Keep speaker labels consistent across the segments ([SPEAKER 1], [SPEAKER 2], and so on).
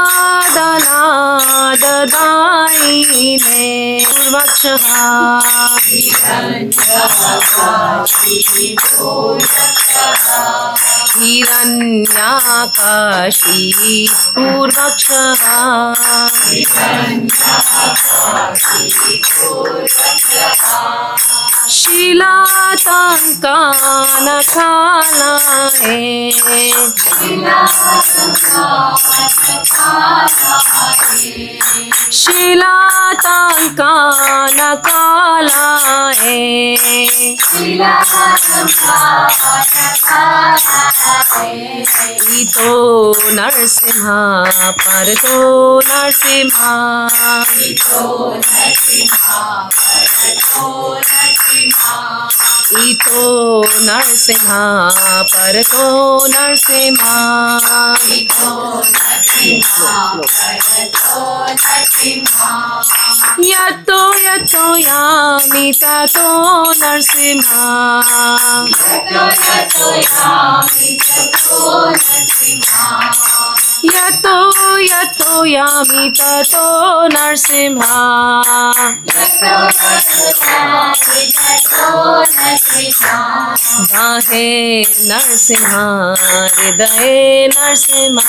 [SPEAKER 1] प्रहलादनाद दायिने पूर्वक्षः हिरण्याकाशी पूर्वक्षः शीलाताङ्कानकालाये शीलाताङ्कानकालाये इतो नरसिंह परतो नरसिंह इतो नरसिंह परतो नरसिंह यतो यतो यामि ततो नरसिंह यतो यतो यामि ततो नरसिंह बाहे नरसिंह हृदये नरसिंह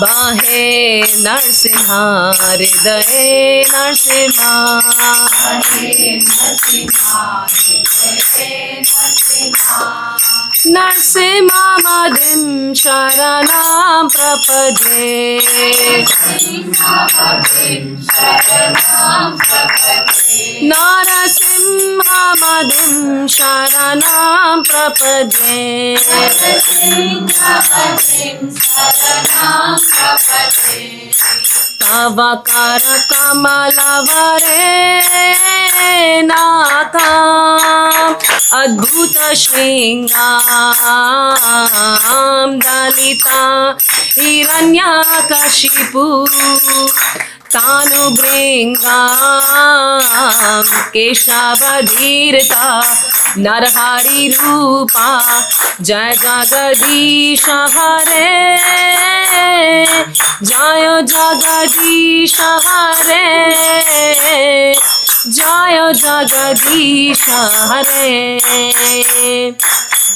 [SPEAKER 1] बाहे नरसिंह हृदये नरसिंह नरसिंहमदिं शरणं प्रपद्ये नरसिंहमदिं शरणं प्रपद्ये तव करकमलवरे नाथम् अद्भुत श्रृंगां दलिता हिरण्यकशिपु तानुभृङ्गां केशवधीरता नरहरि रूपा जय जगदीश हरे जय जगदीश हरे जय जगदीश हरे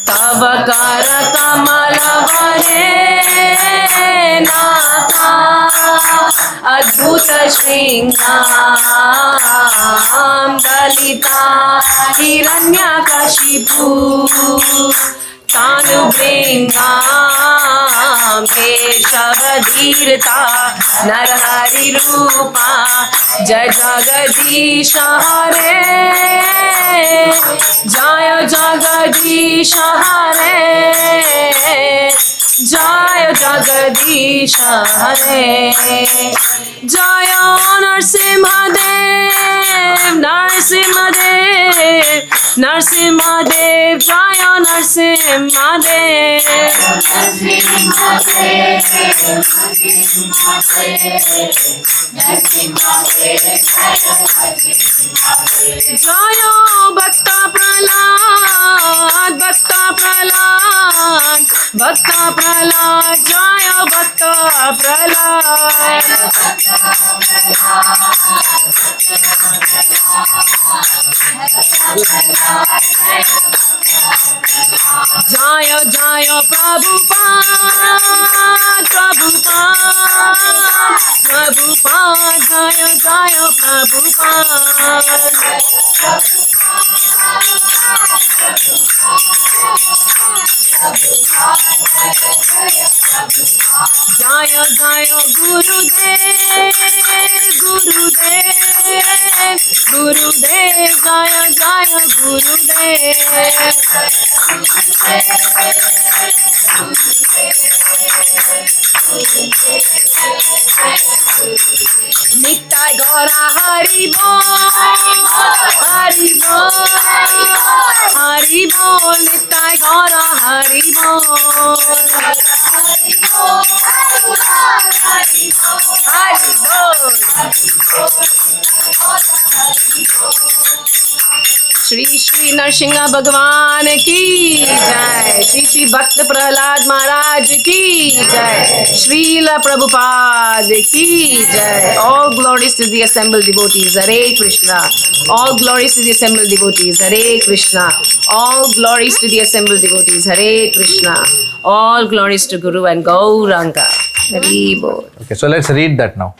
[SPEAKER 1] तव कर कमलवरे नाथा अद्भुत श्रृंगां दलिता हिरण्यकशिपु तानुभृङ्गां केशवधीरता नरहरि रूपा जय जगदीश हरे जय जगदीश हरे जय जगदीश हरे जय नरसिंहदेव नरसिंहदेव नरसिंहदेव जय नरसिंहदेव जय भक्त प्रहलाद भक्त प्रहलाद भक्त प्रहलाद जय भक्त प्रहलाद जय जय प्रभुपाद प्रभुपाद प्रभुपाद जय जय प्रभुपाद जय जय गुरुदेव गुरुदेव गुरुदेव जय जय गुरुदेव नित्य गौरा हरि बोल हरि बोल हरि बोल नित्य गौरा हरि बोल हरि बोल श्री श्री नरसिंह भगवान की जय, श्री श्री भक्त प्रहलाद महाराज की जय, श्रील प्रभुपाद की जय. All glories to the assembled devotees. Hare Krishna. All glories to the assembled devotees. Hare Krishna. All glories to the assembled devotees. Hare Krishna. All glories to Guru and Gauranga. Hare Bol.
[SPEAKER 2] Okay, so let's read that now.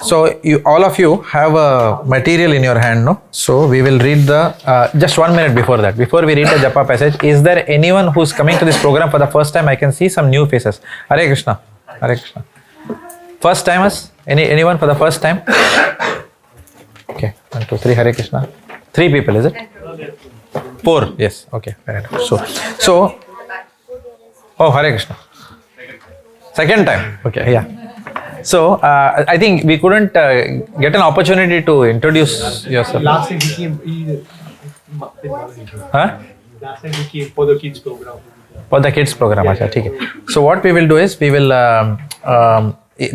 [SPEAKER 2] So you, all of you have a material in your hand, no? So we will read the, just 1 minute before that, before we read the Japa passage, is there anyone who's coming to this program for the first time? I can see some new faces. Hare Krishna. Hare Krishna. First timers? Anyone for the first time? Okay, 1, 2, 3, Hare Krishna. 3 people, is it? 4, yes, okay, fair enough. So, oh, Hare Krishna. Second time, okay, yeah. So, I think we couldn't get an opportunity to introduce yourself.
[SPEAKER 3] Last time he came,
[SPEAKER 2] Huh?
[SPEAKER 3] last time he came for the kids program.
[SPEAKER 2] For the kids program, acha, theek hai. So what we will do is, we will,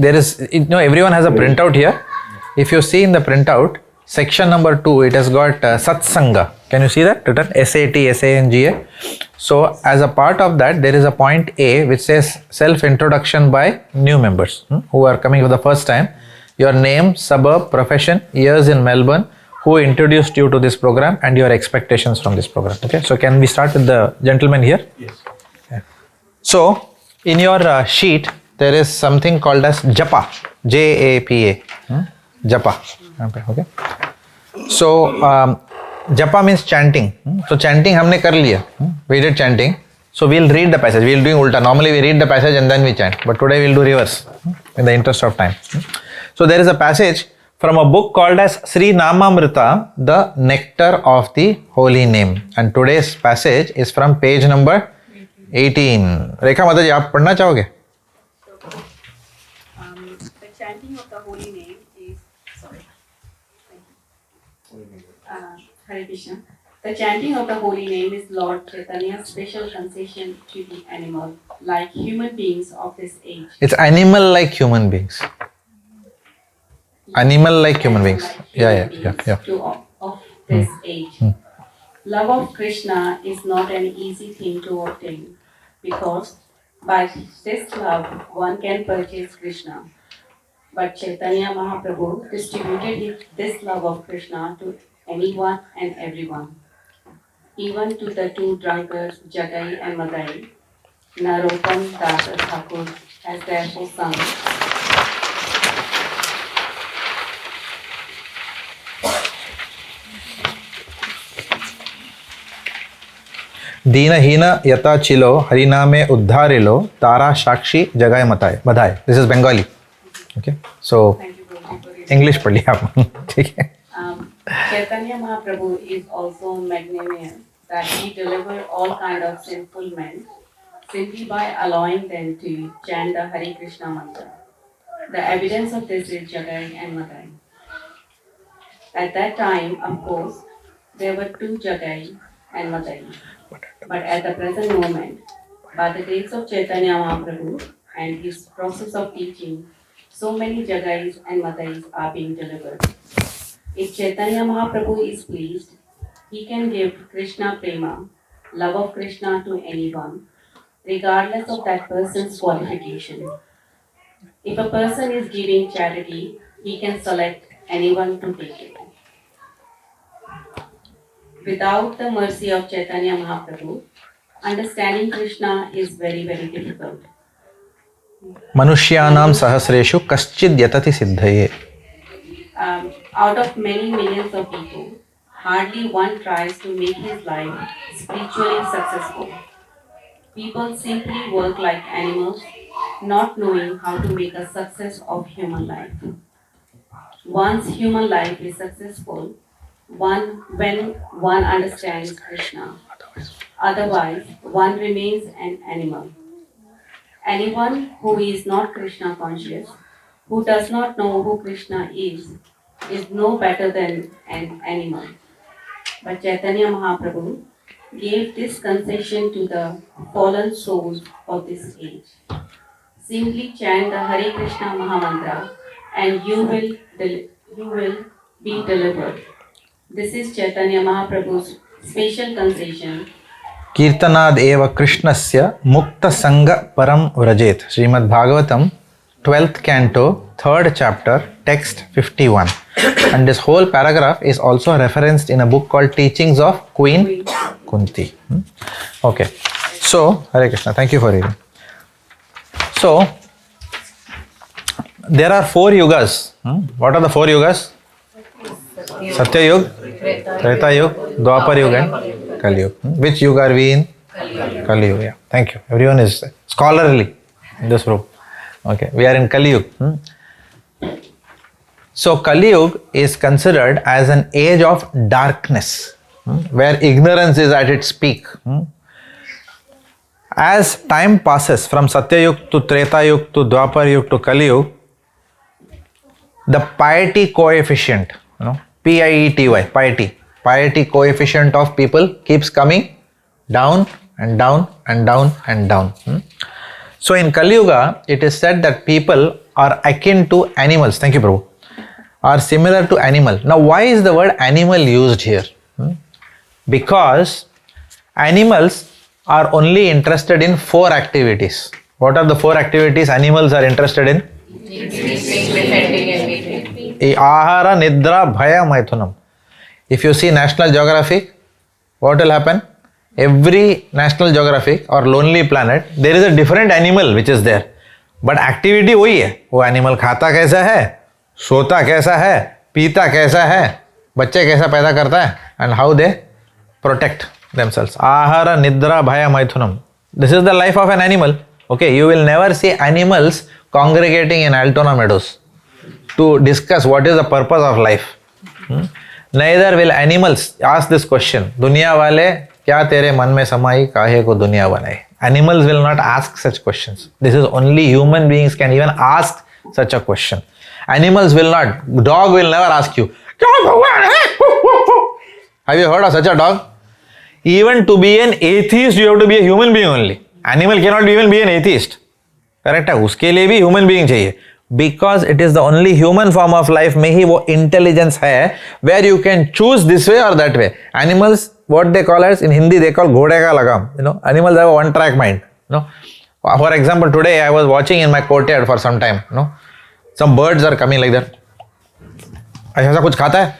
[SPEAKER 2] there is, you know, everyone has a printout here. If you see in the printout, section number 2, it has got Satsanga. Can you see that written? SATSANGA. So as a part of that, there is a point A which says self-introduction by new members who are coming for the first time. Your name, suburb, profession, years in Melbourne, who introduced you to this program, and your expectations from this program. Okay, so can we start with the gentleman here?
[SPEAKER 3] Yes.
[SPEAKER 2] Yeah. So in your sheet, there is something called as Japa, Japa, Japa. Okay. So Japa means chanting. So chanting हमने कर लिया. We did chanting. So we'll read the passage. We'll do ulta. Normally we read the passage and then we chant. But today we'll do reverse in the interest of time. So there is a passage from a book called as Sri Namamrita, the Nectar of the Holy Name. And today's passage is from page number 18. Rekha Mataji, आप पढ़ना चाहोगे?
[SPEAKER 4] The chanting of the holy name is, Hare Krishna. The chanting of the holy name is Lord Chaitanya's special concession to the animal, like human beings of this age.
[SPEAKER 2] It's animal like human beings. Animal like human beings. Yeah.
[SPEAKER 4] Of this age. Love of Krishna is not an easy thing to obtain, because by this love one can purchase Krishna. But Chaitanya Mahaprabhu distributed this love of Krishna to anyone and everyone, even to the 2 drunkards Jagai and Madai. Narottam Das Thakur has therefore sung.
[SPEAKER 2] Dina yata chilo hariname uddharilo tara shakshi jagai matai badhai. This is Bengali. Okay, so
[SPEAKER 4] Thank you, Prabhu, for it.
[SPEAKER 2] English पढ़ लिया आपने.
[SPEAKER 4] Chaitanya Mahaprabhu is also magnanimous that he delivered all kind of sinful men simply by allowing them to chant the Hare Krishna mantra. The evidence of this is Jagai and Madai. At that time, of course, there were 2 Jagai and Madai. But at the present moment, by the grace of Chaitanya Mahaprabhu and his process of teaching, so many Jagais and Madais are being delivered. If Chaitanya Mahaprabhu is pleased, he can give Krishna Prema, love of Krishna, to anyone, regardless of that person's qualification. If a person is giving charity, he can select anyone to take it. Without the mercy of Chaitanya Mahaprabhu, understanding Krishna is very, very difficult.
[SPEAKER 2] मनुष्यानां सहस्रेषु कश्चिद् यतति सिद्धये.
[SPEAKER 4] Out of many millions of people, hardly one tries to make his life spiritually successful. People simply work like animals, not knowing how to make a success of human life. Once human life is successful, when one understands Krishna. Otherwise, one remains an animal. Anyone who is not Krishna conscious, who does not know who Krishna is no better than an animal. But Chaitanya Mahaprabhu gave this concession to the fallen souls of this age. Simply chant the Hare Krishna Mahamantra and you will be delivered. This is Chaitanya Mahaprabhu's special concession.
[SPEAKER 2] Kirtanad eva Krishnasya Mukta Sangha Param Vrajet. Srimad Bhagavatam, 12th canto, 3rd chapter, text 51. And this whole paragraph is also referenced in a book called Teachings of Queen Kunti. Okay. So, Hare Krishna, thank you for reading. So, there are 4 yugas. What are the 4 yugas? Satya Yuga, Treta Yuga, Dwapar Yuga and Kali Yuga. Which yuga are we in? Kali Yuga. Yeah. Thank you. Everyone is scholarly in this room. Okay. We are in Kali Yuga. So Kali Yuga is considered as an age of darkness, where ignorance is at its peak. As time passes from Satya Yuga to Treta Yuga to Dwapar Yuga to Kali Yuga, the piety coefficient, piety coefficient of people keeps coming down and down and down and down. So in Kali Yuga, it is said that people are akin to animals. Thank you, Prabhu. Are similar to animal. Now, why is the word animal used here? Because animals are only interested in 4 activities. What are the 4 activities animals are interested in? Ahara, Nidra, Bhaya, Maithunam. If you see National Geographic, what will happen? Every National Geographic or Lonely Planet, there is a different animal which is there. But activity वही है. वो animal खाता कैसा है, सोता कैसा है, पीता कैसा है, बच्चे कैसा पैदा करता है, and how they protect themselves. Ahara, Nidra, Bhaya, Maithunam. This is the life of an animal. Okay, you will never see animals congregating in Altona Meadows to discuss what is the purpose of life. Neither will animals ask this question. दुनिया वाले क्या तेरे मन में समाई काहे को दुनिया बनाई. Animals will not ask such questions. This is only human beings can even ask such a question. Animals will not. Dog will never ask you. Have you heard of such a dog? Even to be an atheist, you have to be a human being only. Animal cannot even be an atheist. Correct है? उसके लिए भी human being चाहिए. Because it is the only human form of life में ही वो intelligence है, where you can choose this way or that way. Animals, what they call as in Hindi, they call घोड़े का लगाम. Animals have a one-track mind. For example, today I was watching in my courtyard for some time. Some birds are coming like that. ऐसा कुछ खाता है,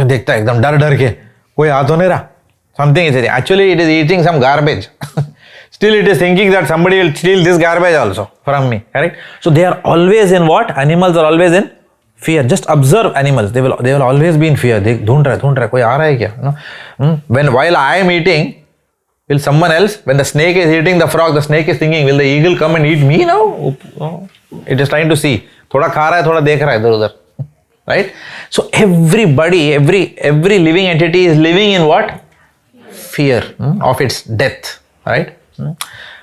[SPEAKER 2] देखता है एकदम डर के, कोई आ तो नहीं रहा. Something is eating. Actually, it is eating some garbage. Still, it is thinking that somebody will steal this garbage also from me. Correct? So they are always in what? Animals are always in fear. Just observe animals. They will always be in fear. They ढूंढ रहा है, कोई आ रहा है क्या? When while I am eating, will someone else? When the snake is eating the frog, the snake is thinking, will the eagle come and eat me now? It is trying to see. थोड़ा खा रहा है, थोड़ा देख रहा है इधर उधर. Right? So everybody, every living entity is living in what? Fear of its death. Right?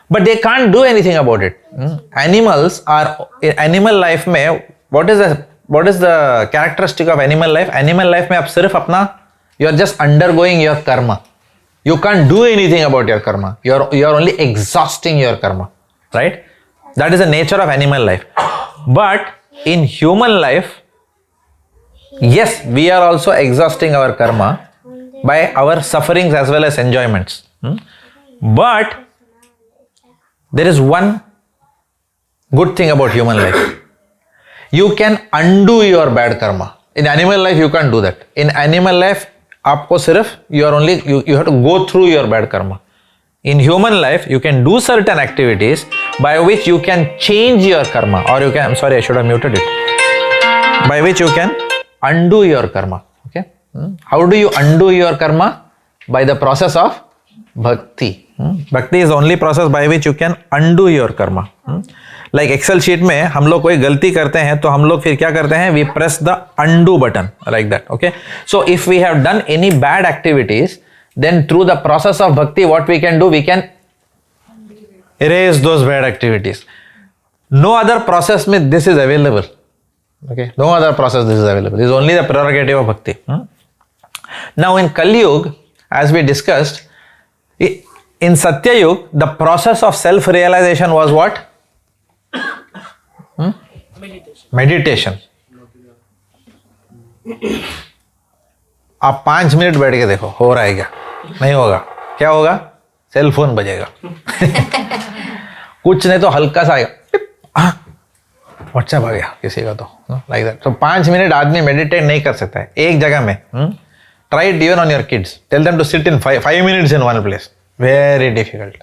[SPEAKER 2] But they can't do anything about it. Animals are animal life में what is the characteristic of animal life? Animal life में आप सिर्फ अपना you are just undergoing your karma. You can't do anything about your karma. You are only exhausting your karma. Right? That is the nature of animal life. But in human life, yes, we are also exhausting our karma by our sufferings as well as enjoyments. But there is one good thing about human life. You can undo your bad karma. In animal life, you can't do that. In animal life, आपको सिर्फ you have to go through your bad karma. In human life, you can do certain activities by which you can change your karma, or you can. I'm sorry, I should have muted it. By which you can undo your karma. Okay. How do you undo your karma? By the process of bhakti. Bhakti is the only process by which you can undo your karma. Like Excel sheet में हम लोग कोई गलती करते हैं तो हम लोग फिर क्या करते हैं? We press the undo button like that. Okay. So if we have done any bad activities, then through the process of bhakti, what we can do? We can erase those bad activities. No other process में this is available. Okay. No other process this is available. This is only the prerogative of bhakti. Now in Kali Yuga, as we discussed, in Satya Yuga, the process of self-realization was what? Meditation. आप 5 minute बैठ के देखो हो रहा है क्या, नहीं होगा, क्या होगा, सेल फोन बजेगा कुछ नहीं तो हल्का सा आएगा, व्हाट्सएप आ गया किसी का, तो लाइक दैट। तो 5 मिनट आदमी मेडिटेट नहीं कर सकता है एक जगह में। Try it even on your kids, tell them to sit in 5 minutes in one place, very difficult,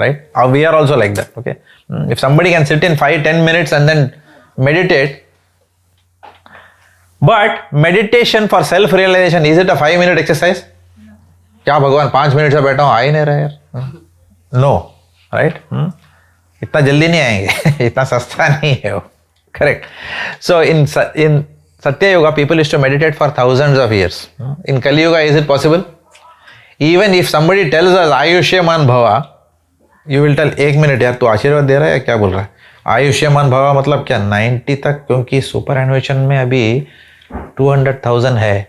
[SPEAKER 2] right? We are also like that, okay? If somebody can sit in 5-10 minutes and then meditate, but meditation for self realization, is it a 5-minute exercise? क्या भगवान 5 minute से बैठा हूँ, आ ही नहीं रहा यार, no, right? इतना जल्दी नहीं आएंगे इतना सस्ता नहीं है वो, correct? So in Satya Yuga, people used to meditate for thousands of years. In Kali Yuga, is it possible? Even if somebody tells us Ayushyaman Bhava, you will tell, 1 minute यार तू आशीर्वाद दे रहा है या क्या बोल रहा है? आयुष्यमान भवा मतलब क्या, 90 तक, क्योंकि सुपर एनुएशन में अभी 200,000 है,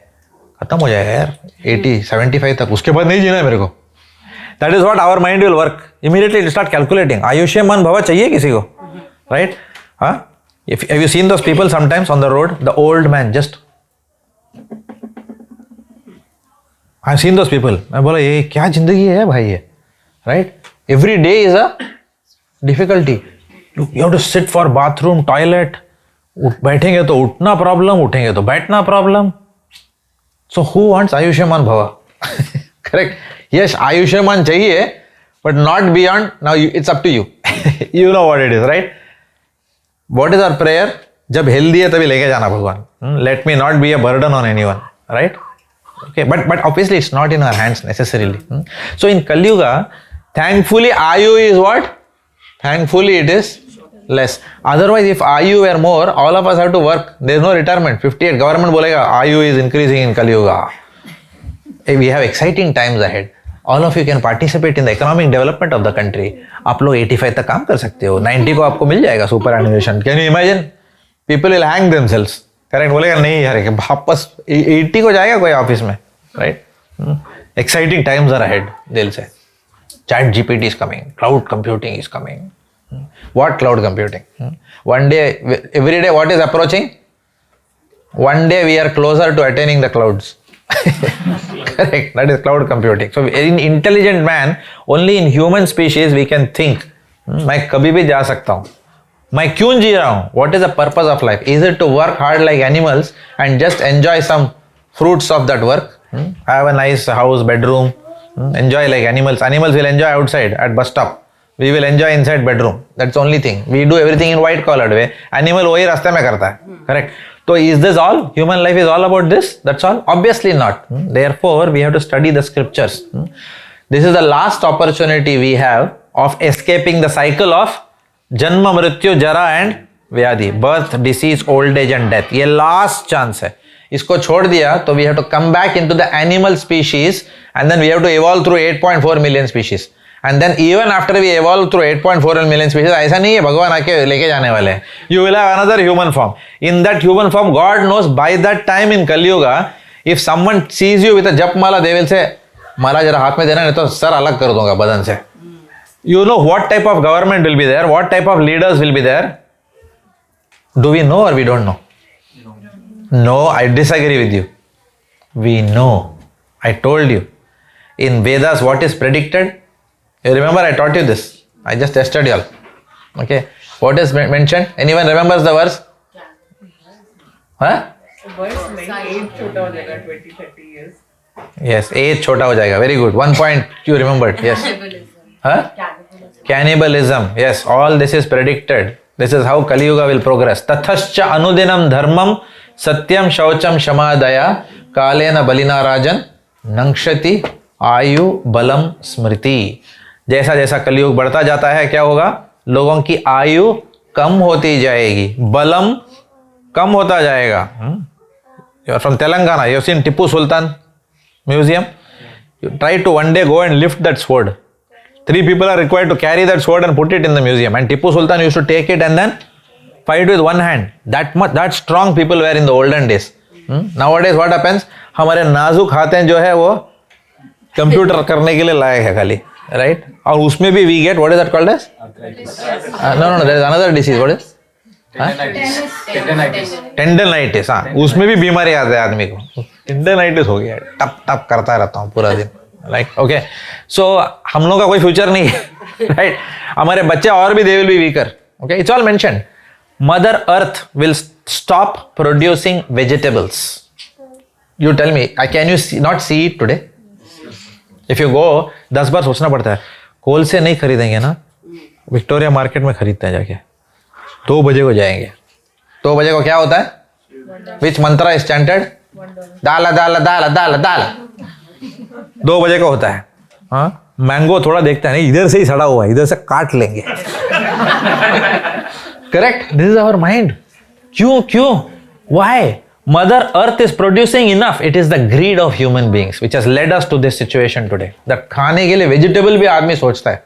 [SPEAKER 2] खत्म हो जाएगा यार 80-75 तक, उसके बाद नहीं जीना है मेरे को। That is what our mind will work. Immediately it start calculating. Ayushman भवा चाहिए किसी को, right? हाँ? Have you seen those people sometimes on the road? The old man just. I've seen those people. मैं बोला ये क्या जिंदगी है भाई ये, right? Every day is a difficulty. You have to sit for bathroom, toilet. बैठेंगे तो उठना प्रॉब्लम, उठेंगे तो बैठना problem. So who wants Ayushman भवा? Correct? Yes, आयुष्मान चाहिए, but not beyond. Now it's up to you. You know what it is, right? What is our prayer? जब healthy है तभी लेके जाना भगवान. Let me not be a burden on anyone, right? Okay, but obviously it's not in our hands necessarily. So in Kali Yuga, thankfully Ayu is what? Thankfully it is less. Otherwise, if Ayu were more, all of us have to work. There is no retirement. 58. Government बोलेगा Ayu is increasing in Kali Yuga. We have exciting times ahead. All of you can participate in the economic development of the country. आप लोग 85 तक काम कर सकते हो, 90 को आपको मिल जाएगा superannuation. Can you imagine? People will hang themselves. Correct बोलेगा नहीं यार वापस 80 को जाएगा कोई ऑफिस में, right? Exciting times are ahead. दिल से ChatGPT is coming, cloud computing is coming. What cloud computing? One day every day what is approaching? One day we are closer to attaining the clouds. Correct, that is cloud computing. So in intelligent man, only in human species we can think. मैं कभी भी जा सकता हूँ, मैं क्यों जी रहा हूँ? What is the purpose of life? Is it to work hard like animals and just enjoy some fruits of that work? Have a nice house, bedroom, enjoy like animals. Animals will enjoy outside at bus stop. We will enjoy inside bedroom. That's the only thing. We do everything in white collared way. Animal वही रास्ते में करता है, correct? So is this all? Human life is all about this? That's all? Obviously not. Therefore, we have to study the scriptures. This is the last opportunity we have of escaping the cycle of Janma, Mrityu, Jara and Vyadhi. Birth, disease, old age and death. ये last chance है. इसको छोड़ दिया तो we have to come back into the animal species and then we have to evolve through 8.4 million species. And then even after we evolve through 8.4 million species, ऐसा नहीं है भगवान आके लेके जाने वाले हैं. You will have another human form. In that human form, God knows by that time in Kali Yuga, if someone sees you with a jap mala, they will say, माला जरा हाथ में देना नहीं तो सर अलग कर दूंगा बदन से. You know what type of government will be there? What type of leaders will be there? Do we know or we don't know? No, I disagree with you. We know. I told you. In Vedas, what is predicted? You remember I taught you this. I just tested you all. Okay. What is mentioned? Anyone remembers the verse? Huh?
[SPEAKER 5] Verse like age छोटा हो जाएगा 20-30 years.
[SPEAKER 2] Yes, age छोटा हो जाएगा. Very good. 1 point you remembered. Yes. Huh? Cannibalism. Yes. All this is predicted. This is how Kali Yuga will progress. Tathascha anudinam dharmam satyam shaucham shamadaya kalena balina rajan nangshati आयु बलम स्मृति. जैसा जैसा कलयुग बढ़ता जाता है क्या होगा? लोगों की आयु कम होती जाएगी, बलम कम होता जाएगा. You are from Telangana. You have seen Tipu Sultan Museum. You try to one day go and lift that sword. 3 people are required to carry that sword and put it in the museum. And Tipu Sultan used to take it and then fight with one hand. That strong people were in the olden days. Nowadays what happens? हमारे नाजुक हाथें जो है वो computer करने के लिए लायक है खाली, राइट? और उसमें भी we get what is that called age? No there is another disease. What is? Tendinitis. हाँ, उसमें भी बीमारी आती है आदमी को. इंडियनाइटिस हो गया, टप टप करता रहता हूँ पूरा दिन, लाइक ओके. सो हम लोग का कोई फ्यूचर नहीं है, राइट. हमारे बच्चे और भी they will be weaker. Okay, it's all mentioned. Mother earth will stop producing vegetables. You tell me, can you not see it today? If you go, 10 बार सोचना पड़ता है. कोल से नहीं खरीदेंगे ना, विक्टोरिया मार्केट में खरीदते हैं जाके. 2 बजे को जाएंगे. 2 बजे को क्या होता है? विच मंत्रा इज चैंटेड? दाला दाला दाला दाला दाला. 2 बजे को होता है. हाँ, मैंगो थोड़ा देखते हैं, नहीं इधर से ही सड़ा हुआ है, इधर से काट लेंगे. Correct, this is our mind. क्यों why? Mother earth is producing enough. It is the greed of human beings which has led us to this situation today. That खाने के लिए वेजिटेबल भी आदमी सोचता है,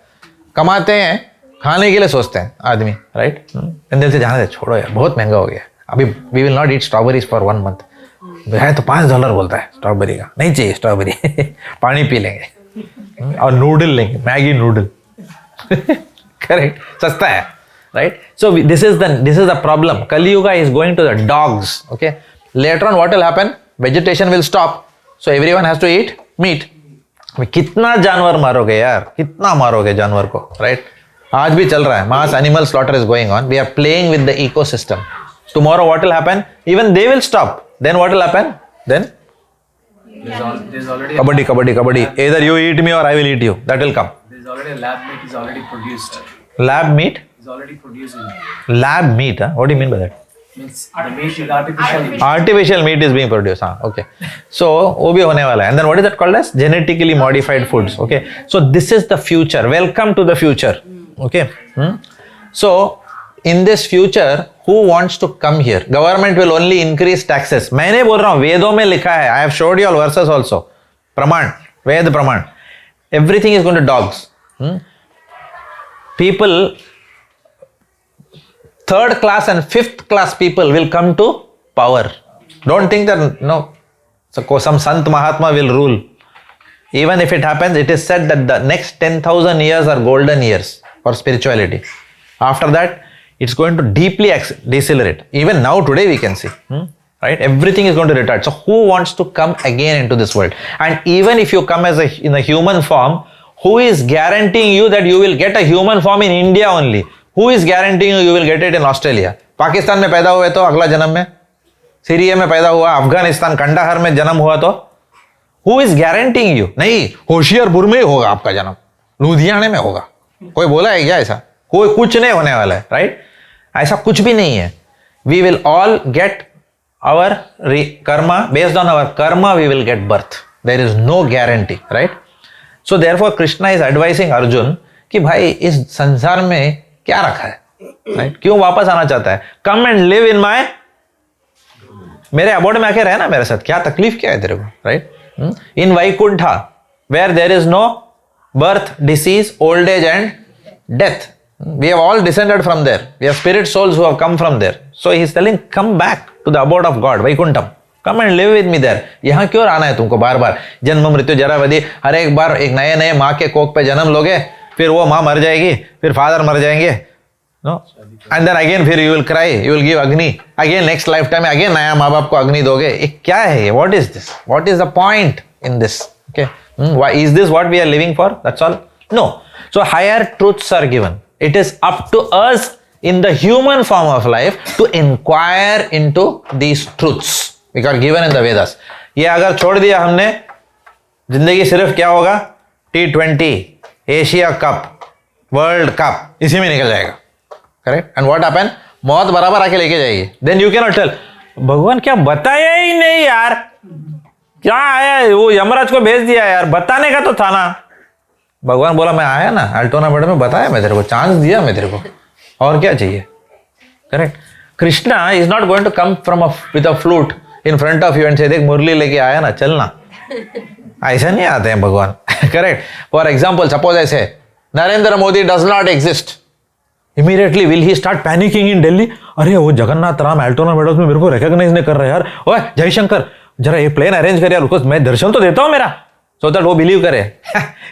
[SPEAKER 2] कमाते हैं, खाने के लिए सोचते हैं आदमी, राइट. दिल से जाने दे, छोड़ो यार, बहुत महंगा हो गया. अभी we will not eat strawberries for 1 month. है तो $5 बोलता है स्ट्रॉबेरी का, नहीं चाहिए स्ट्रॉबेरी. पानी पी लेंगे और नूडल लेंगे, मैगी नूडल. करेक्ट, सस्ता है, right. So this is the problem. Kaliyuga is going to the dogs. Okay, later on what will happen? Vegetation will stop, so everyone has to eat meat. कितना जानवर मारोगे यार, कितना मारोगे जानवर को, राइट. आज भी चल रहा है, mass animal slaughter is going on. We are playing with the ecosystem. Tomorrow what will happen? Even they will stop. Then what will happen? Then
[SPEAKER 6] There's already
[SPEAKER 2] kabaddi. Either you eat me or I will eat you. That will come.
[SPEAKER 6] there's already a lab meat is already produced.
[SPEAKER 2] Lab meat?
[SPEAKER 6] Is already producing.
[SPEAKER 2] Lab meat, huh? What do you mean by that?
[SPEAKER 6] Means the meat is artificial.
[SPEAKER 2] Artificial meat is being produced. हाँ, okay. So वो भी होने वाला है. And then what is that called as? Genetically modified foods. Okay. So this is the future. Welcome to the future. Okay. So in this future, who wants to come here? Government will only increase taxes. मैंने बोल रहा हूँ, वेदों में लिखा है. I have showed you all verses also. प्रमाण, वेद प्रमाण. Everything is going to dogs. People, 3rd class and 5th class people will come to power. Don't think that no, so some Sant Mahatma will rule. Even if it happens, it is said that the next 10,000 years are golden years for spirituality. After that, it's going to deeply decelerate. Even now, today we can see, right? Everything is going to retard. So who wants to come again into this world? And even if you come as in a human form, who is guaranteeing you that you will get a human form in India only? Who is guaranteeing you will get it in Australia? Pakistan में पैदा हुए तो अगला जन्म में, Syria में पैदा हुआ, अफगानिस्तान कंडाहर में जन्म हुआ तो who is guaranteeing you? नहीं, होशियारपुर में ही होगा आपका जन्म, लुधियाना में होगा. कोई बोला है क्या ऐसा? कोई कुछ नहीं होने वाला है, राइट. ऐसा कुछ भी नहीं है. We will all get our karma. Based on our karma we will get birth. There is no guarantee, right. So therefore Krishna is advising Arjun कि भाई इस संसार में क्या रखा है, राइट. क्यों वापस आना चाहता है? Come and live in my, मेरे अबोर्ड में आके रहना मेरे साथ. क्या तकलीफ क्या है तेरे को, right. In Vaikuntha where there is no birth, disease, old age and death. We have all descended from there. We have spirit souls who have come from there. So he is telling, come back to the abode of God, Vaikuntham. Come and live with me there. यहाँ क्यों आना है तुमको बार बार? जन्म मृत्यु जरावधि, हर एक बार एक नए माँ के कोख पे जन्म लोगे, फिर वो माँ मर जाएगी, फिर फादर मर जाएंगे, no? And then again फिर you will cry, you will give अग्नि, again next lifetime again नया माँ बाप को अग्नि दोगे. ये क्या है ये? What is this? What is the point in this? Okay, why is this what we are living for? That's all? No. So higher truths are given. It is up to us in the human form of life to inquire into these truths which are given in the Vedas. ये अगर छोड़ दिया हमने, जिंदगी सिर्फ क्या होगा? T20, Asia cup, world cup, इसी में निकल जाएगा. करेक्ट. And what happen? मौत बराबर आके लेके जाएगी. Then you can not tell भगवान क्या बताया ही नहीं यार, क्या आया, वो यमराज को भेज दिया यार, बताने का तो था ना. भगवान बोला मैं आया ना अल्टोना मेडम में, बताया मैं तेरे को, चांस दिया मैं तेरे को, और क्या चाहिए. Correct. Krishna is not going to come from with a flute in front of you and say देख मुरली लेके आया ना, चलना. ऐसा नहीं आते हैं भगवान. करेक्ट. फॉर एग्जाम्पल सपोज ऐसे Narendra Modi does not exist, immediately will he start panicking in Delhi. अरे वो जगन्नाथ राम अल्टोना मेडोज में मेरे को रिकॉग्नाइज नहीं कर रहा यार. ओए जयशंकर जरा ये प्लेन अरेंज कर यार, उसको मैं दर्शन तो देता हूँ मेरा, so that वो believe करे.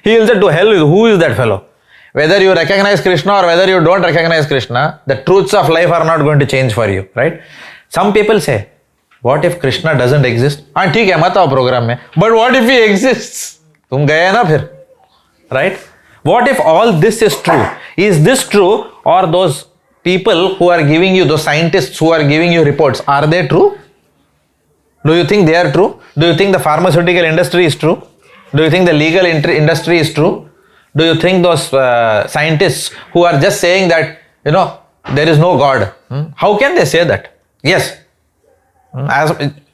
[SPEAKER 2] He will say to hell with who is that fellow. Whether you recognize Krishna or whether you don't recognize Krishna, the truths of life are not going to change for you, right? Some people say What if Krishna doesn't exist? हाँ ठीक है मत आओ programme में. But what if he exists? तुम गए ना फिर, right? What if all this is true? Is this true, or those people who are giving you, those scientists who are giving you reports, are they true? Do you think they are true? Do you think the pharmaceutical industry is true? Do you think the legal industry is true? Do you think those scientists who are just saying that, there is no God? How can they say that? Yes.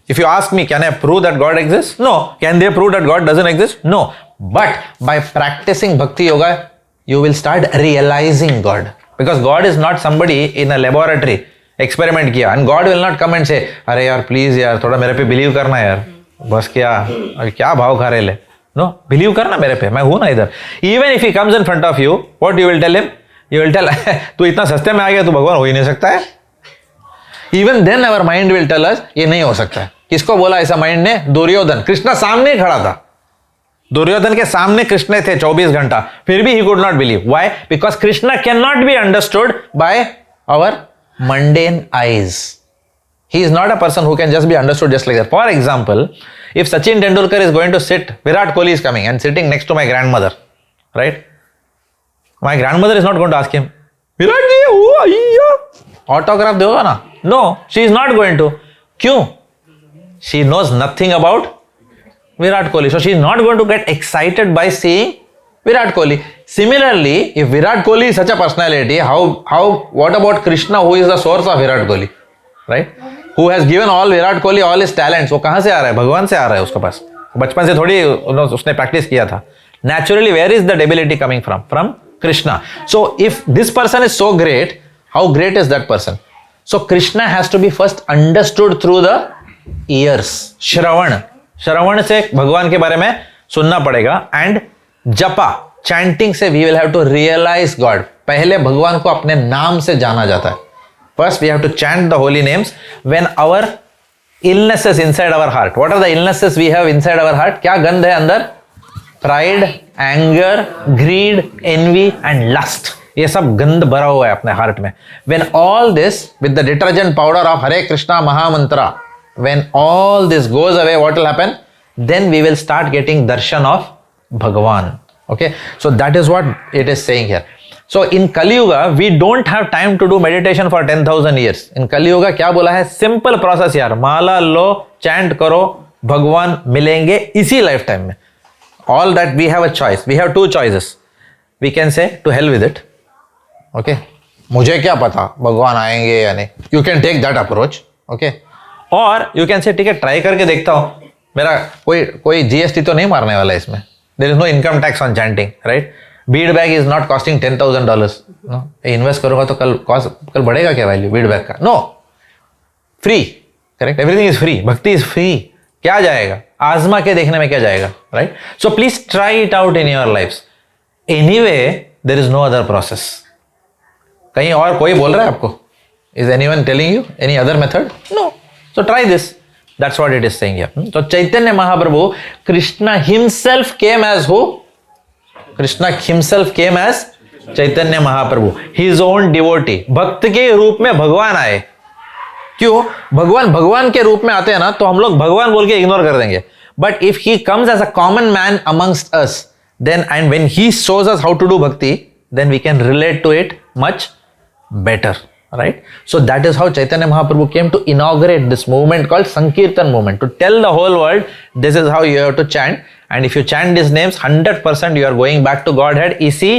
[SPEAKER 2] If you ask me, can I prove that God exists? No. Can they prove that God doesn't exist? No. But by practicing Bhakti Yoga, you will start realizing God. Because God is not somebody in a laboratory, experiment किया. And God will not come and say, अरे यार please यार थोड़ा मेरे पे believe करना यार, बस क्या भाव खा रहे ले. No, बिलीव करना मेरे पे, मैं हूं ना इधर. Even if he comes in front of you, what you will tell him? You will tell, तू इतना सस्ते में आ गया, तू भगवान हो ही नहीं सकता है. Even then our mind will tell us, ये नहीं हो सकता है. किसको बोला ऐसा माइंड ने? दुर्योधन. कृष्ण सामने खड़ा था, दुर्योधन के सामने कृष्ण थे 24 घंटा, फिर भी he could not believe. Why? Because Krishna cannot be understood by our mundane eyes. He is not a person who can just be understood just like that. For example, if Sachin Tendulkar is going to sit, Virat Kohli is coming and sitting next to my grandmother, right? My grandmother is not going to ask him, Virat ji, autograph दोगा ना? No, she is not going to. क्यों? She knows nothing about Virat Kohli. So she is not going to get excited by seeing Virat Kohli. Similarly, if Virat Kohli is such a personality, what about Krishna, who is the source of Virat Kohli, right? Who has given all Virat Kohli all his talents? वो कहाँ से आ रहा है? भगवान से आ रहा है उसके पास. बचपन से थोड़ी उसने प्रैक्टिस किया था. Naturally, where is the ability coming from? From Krishna. So if this person is so great, how great is that person? So Krishna has to be first understood through the ears. श्रवण से भगवान के बारे में सुनना पड़ेगा. And japa, chanting से we will have to realise God. पहले भगवान को अपने नाम से जाना जाता है. First we have to chant the holy names when our illnesses inside our heart. What are the illnesses we have inside our heart? क्या गंध है अंदर? Pride, anger, greed, envy and lust. ये सब गंद भरा हुआ है अपने हार्ट में. When all this with the detergent powder of Hare Krishna mahamantra, when all this goes away, what will happen? Then we will start getting darshan of Bhagavan. Okay, so that is what it is saying here. So in Kali Yuga, we don't have time to do meditation for 10,000 years. In Kali Yuga क्या बोला है? Simple process यार, माला लो, chant करो, भगवान मिलेंगे इसी life time में. All that we have a choice. We have two choices. We can say to hell with it. Okay, मुझे क्या पता भगवान आएंगे या नहीं. You can take that approach. Okay. और यू कैन से ठीक है ट्राई करके देखता हूं, मेरा कोई जीएसटी तो नहीं मारने वाला है इसमें. There is no income tax on chanting, right? Bead bag is not costing $10,000. No, invest करूंगा तो कल बढ़ेगा क्या वैल्यू बीड बैग का? No, free, correct, everything is free. Bhakti is free. क्या जाएगा? आजमा के देखने में क्या जाएगा, right? So please try it out in your life. Anyway there is no other process. कहीं और कोई बोल रहा है आपको? Is anyone telling you any other method? No. So try this. That's what it is saying here. So Chaitanya Mahaprabhu, Krishna himself came as who? Krishna himself came as Chaitanya Mahaprabhu, his own devotee. भक्त के रूप में भगवान आए. क्यों? भगवान के रूप में आते हैं ना, तो हम लोग भगवान बोल के इग्नोर कर देंगे. But if he comes as a common man amongst us, then and when he shows us how to do bhakti, then we can relate to it much better. Right? So that is how Chaitanya Mahaprabhu came to inaugurate this movement called Sankirtan movement, to tell the whole world this is how you have to chant, and if you chant these names 100% you are going back to Godhead. इसी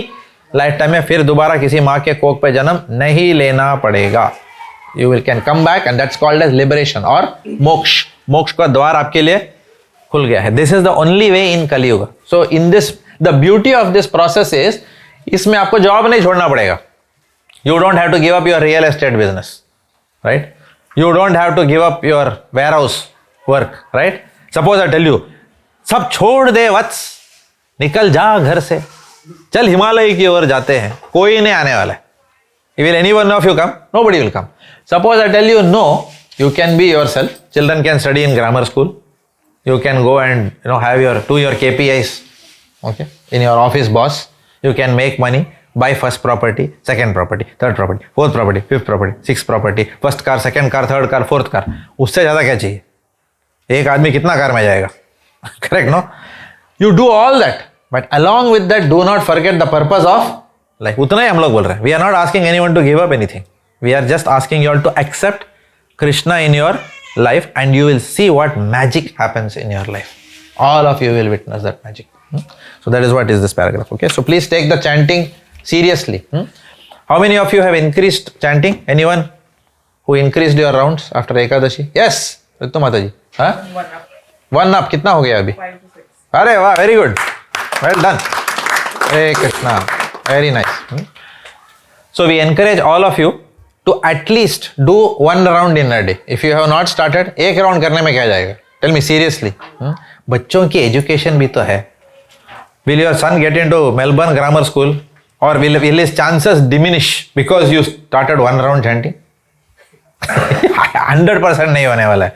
[SPEAKER 2] lifetime में फिर दोबारा किसी माँ के कोख पे जन्म नहीं लेना पड़ेगा. You can come back, and that's called as liberation or मोक्ष. मोक्ष का द्वार आपके लिए खुल गया है. This is the only way in Kali Yuga. So in this, the beauty of this process is, इसमें आपको जॉब नहीं छोड़ना पड़ेगा. You don't have to give up your real estate business, right? You don't have to give up your warehouse work, right? Suppose I tell you, सब छोड़ दे वत्स, निकल जा घर से, चल हिमालय की ओर जाते हैं, कोई नहीं आने वाला है. Will anyone of you come? Nobody will come. Suppose I tell you, no, you can be yourself. Children can study in grammar school. You can go and have do your KPIs, okay? In your office boss, you can make money. buy first property, second property, third property, fourth property, fifth property, sixth property, first car, second car, third car, fourth car. उससे ज़्यादा क्या चाहिए? एक आदमी कितना car में जाएगा? Correct, no? You do all that, but along with that, do not forget the purpose of life. उतना ही हम लोग बोल रहे हैं. We are not asking anyone to give up anything. We are just asking you all to accept Krishna in your life, and you will see what magic happens in your life. All of you will witness that magic. So that is what is this paragraph. Okay. So please take the chanting seriously. How many of you have increased chanting? Anyone who increased your rounds after Ekadashi? Yes. Ritu Mataji. Huh?
[SPEAKER 5] 1 up,
[SPEAKER 2] 1 up. कितना हो गया अभी?
[SPEAKER 5] 5 to 6.
[SPEAKER 2] अरे वाह, very good. Well done. Hare Krishna. Very nice. So we encourage all of you to at least do 1 round in a day. If you have not started, 1 round करने में क्या जाएगा? Tell me seriously. बच्चों की education भी तो है. Will your son get into Melbourne Grammar School, or will his chances diminish because you started 1 round chanting? 100% नहीं होने वाला है.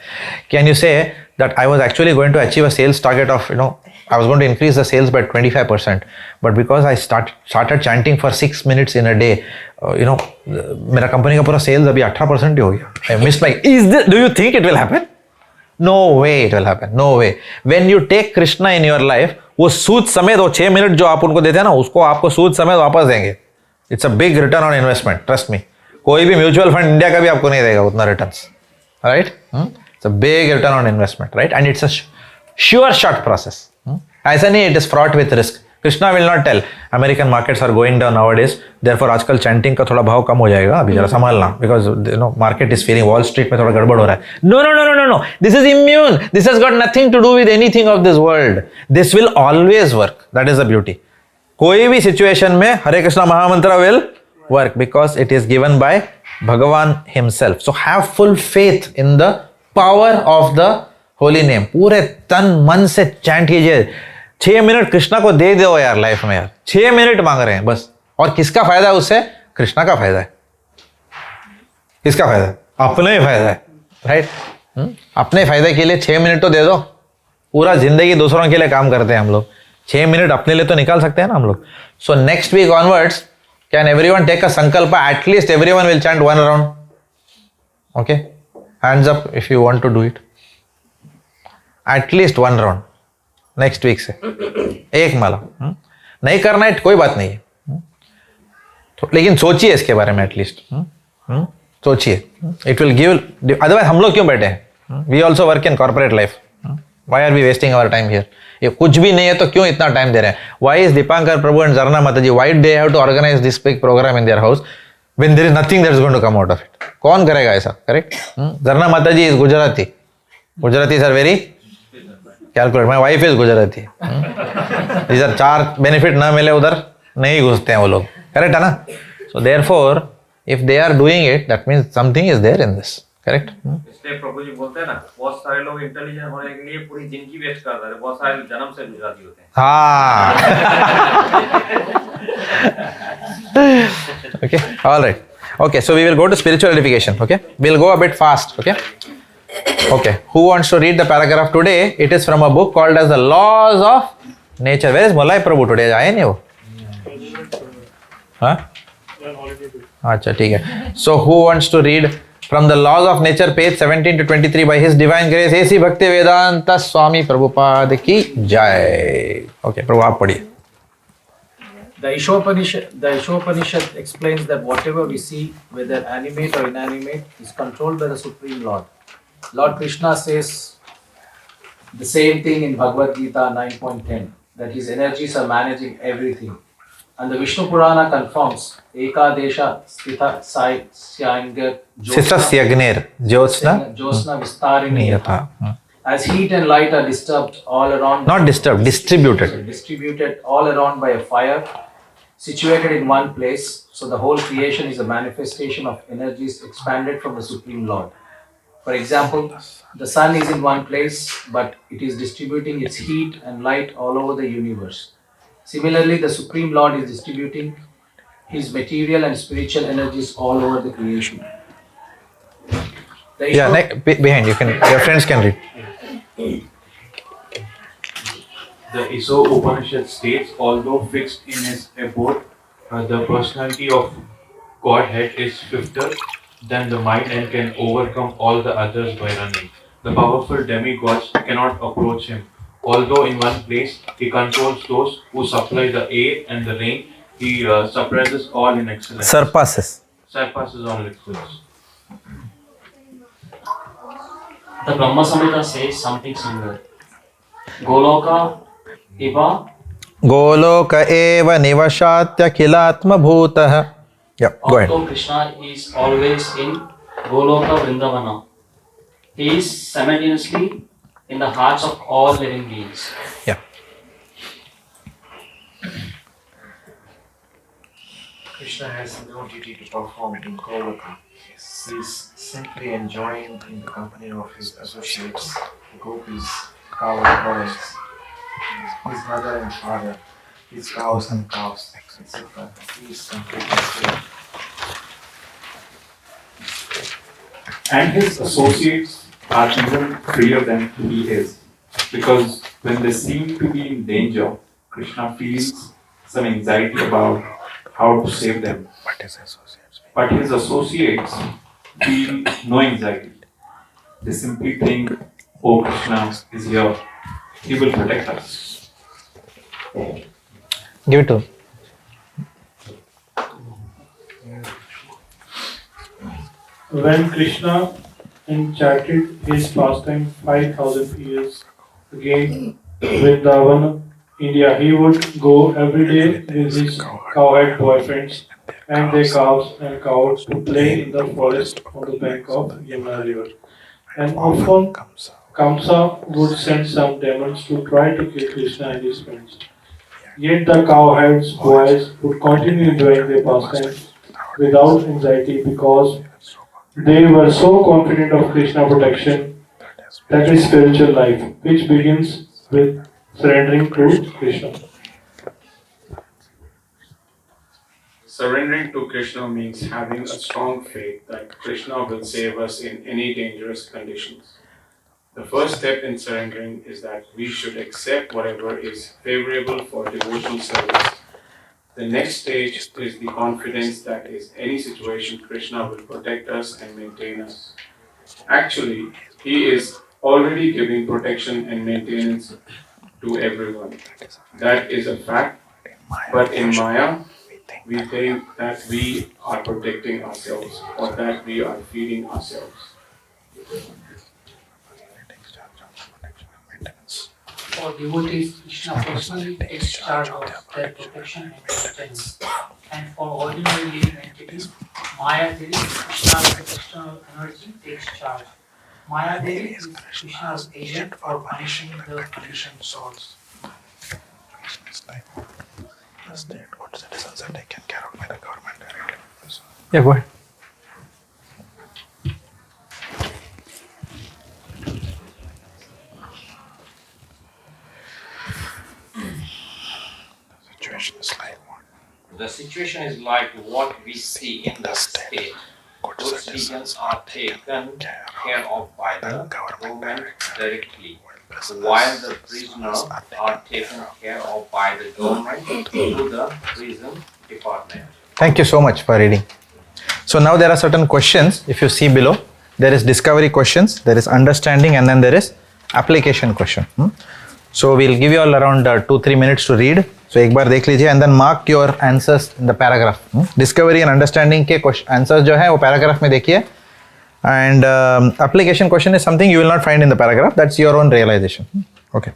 [SPEAKER 2] Can you say that I was actually going to achieve a sales target of, I was going to increase the sales by 25%, but because I started chanting for 6 minutes in a day, मेरा company का पूरा sales अभी 18% ही हो गया. I missed do you think it will happen? No way it will happen. No way. When you take Krishna in your life, वो सूद समेत वो 6 minute जो आप उनको देते हैं ना, उसको आपको सूद समेत वापस देंगे. It's a big return on investment. Trust me. कोई भी म्यूचुअल फंड इंडिया का भी आपको नहीं देगा उतना returns. Right? It's a big return on investment, right? And it's a sure shot process. ऐसा नहीं, it is fraught with risk. Krishna will not tell American markets are going down nowadays, therefore आजकल chanting का थोड़ा भाव कम हो जाएगा, अभी जरा संभालना, because market is feeling Wall Street में थोड़ा गड़बड़ हो रहा है. No. This is immune. This has got nothing to do with anything of this world. This will always work. That is the beauty. कोई भी situation में हरे कृष्णा महामंत्र will work because it is given by Bhagavan himself. So have full faith in the power of the holy name. पूरे तन मन से chant कीजिए. 6 minute Krishna को दे दो यार लाइफ में यार. 6 मिनट मांग रहे हैं बस. और किसका फायदा है उससे? कृष्णा का फायदा है. किसका फायदा है? अपने ही फायदा है. राइट? अपने फायदे के लिए 6 मिनट तो दे दो. पूरा जिंदगी दूसरों के लिए काम करते हैं हम लोग. 6 मिनट अपने लिए तो निकाल सकते हैं ना हम लोग. So next week onwards can everyone take a sankalpa? At least everyone will chant 1 round. Okay? Hands up if you want to do it. At least 1 round. Next week से 1 माला. नहीं करना है कोई बात नहीं है, लेकिन सोचिए इसके बारे में एटलीस्ट. सोचिए. It will give. अदरवाइज हम लोग क्यों बैठे हैं? We also work in corporate life. Why are we wasting our time here? ये कुछ भी नहीं है तो क्यों इतना टाइम दे रहे हैं? Why is Deepankar Prabhu and Jarna Mata ji, why they have to organise this big programme in their house when there is nothing that is going to come out of it? कौन करेगा ऐसा? Correct. Jarna Mata ji is Gujarati. Gujarati are very calculate. My wife is Gujarati. इधर 4 benefit ना मिले उधर नहीं घुसते हैं वो लोग. करेक्ट है ना? So therefore if they are doing it that means something is there in this. Correct.
[SPEAKER 7] इसलिए प्रभु जी बोलते हैं ना, बहुत सारे लोग इंटेलिजेंट होने के लिए पूरी जिंदगी वेस्ट कर रहे हैं. बहुत सारे जन्म से गुजराती होते हैं.
[SPEAKER 2] हाँ. Okay. All right. Okay. So we will go to spiritual edification. Okay. We'll go a bit fast. Okay. Okay. Who wants to read the paragraph today? It is from a book called as the Laws of Nature. Where is Molai Prabhu today? आए नहीं वो? हाँ? अच्छा ठीक है. So who wants to read from the Laws of Nature, page 17 to 23 by His Divine Grace A.C. Bhakti Vedanta Swami Prabhupada की जय. Okay, प्रभु आप पढ़िए.
[SPEAKER 6] The Ishopanishad explains that whatever we see, whether animate or inanimate, is controlled by the Supreme Lord. Lord Krishna says the same thing in Bhagavad Gita 9.10, that his energies are managing everything. And the Vishnu Purana confirms Ekadesha Sthita Syanger Jyotsna Vistarini Yatha. As heat and light are disturbed all around.
[SPEAKER 2] Not disturbed, distributed.
[SPEAKER 6] Distributed all around by a fire situated in one place. So the whole creation is a manifestation of energies expanded from the Supreme Lord. For example, the sun is in one place, but it is distributing its heat and light all over the universe. Similarly, the Supreme Lord is distributing his material and spiritual energies all over the creation.
[SPEAKER 2] Behind your friends can read.
[SPEAKER 8] The Iso Upanishad states, although fixed in his abode, The personality of Godhead is swifter than the mind and can overcome all the others by running. The powerful demigods cannot approach him. Although in one place he controls those who supply the air and the rain, he suppresses all in excellence. Surpasses all excellence.
[SPEAKER 9] The Brahma Samhita says something similar. Goloka Iva
[SPEAKER 2] Goloka eva nivashatya kilatma bhutah. Yeah, go ahead.
[SPEAKER 9] although Krishna is always in Goloka Vrindavana, he is simultaneously in the hearts of all living beings.
[SPEAKER 2] Yeah.
[SPEAKER 10] Krishna has no duty to perform in Goloka. He is simply enjoying in the company of his associates, the gopis, cow boys, his mother and father, his cows and calves, etc. He is completely free.
[SPEAKER 11] And his associates are even freer than he is, because when they seem to be in danger, Krishna feels some anxiety about how to save them. But his associates feel no anxiety. They simply think, oh, Krishna is here, he will protect us.
[SPEAKER 2] Give it to him.
[SPEAKER 3] When Krishna enchanted his pastime 5,000 years again Vrindavan, India, he would go every day with his cowherd boyfriends and their calves and cows to play in the forest on the bank of Yamuna river. And often Kamsa would send some demons to try to kill Krishna and his friends. Yet the cowherds boys would continue enjoying their pastimes without anxiety because they were so confident of Krishna protection. That is spiritual life, which begins with surrendering to Krishna.
[SPEAKER 11] Surrendering to Krishna means having a strong faith that Krishna will save us in any dangerous conditions. The first step in surrendering is that we should accept whatever is favorable for devotional service. The next stage is the confidence that in any situation Krishna will protect us and maintain us. Actually, he is already giving protection and maintenance to everyone. That is a fact. But in Maya, we think that we are protecting ourselves or that we are feeding ourselves.
[SPEAKER 12] For devotees, Krishna personally takes charge of their protection and maintenance. And for ordinary living entities, Maya Devi, Krishna's external energy, takes charge. Maya Devi is Krishna's agent for punishing the conditioned souls.
[SPEAKER 2] Yeah, go ahead.
[SPEAKER 7] The situation is like what we see in the state. Those regions are taken care of by the government directly, while the prisoners are taken care of by the government through the prison department.
[SPEAKER 2] Thank you so much for reading. So now there are certain questions. If you see below, there is discovery questions, there is understanding, and then there is application question. So we'll give you all around 2-3 minutes to read. So एक बार देख लीजिए and then mark your answers in the paragraph. Discovery and understanding के answers जो है वो paragraph में देखिए. And application question is something you will not find in the paragraph. That's your own realization. Okay.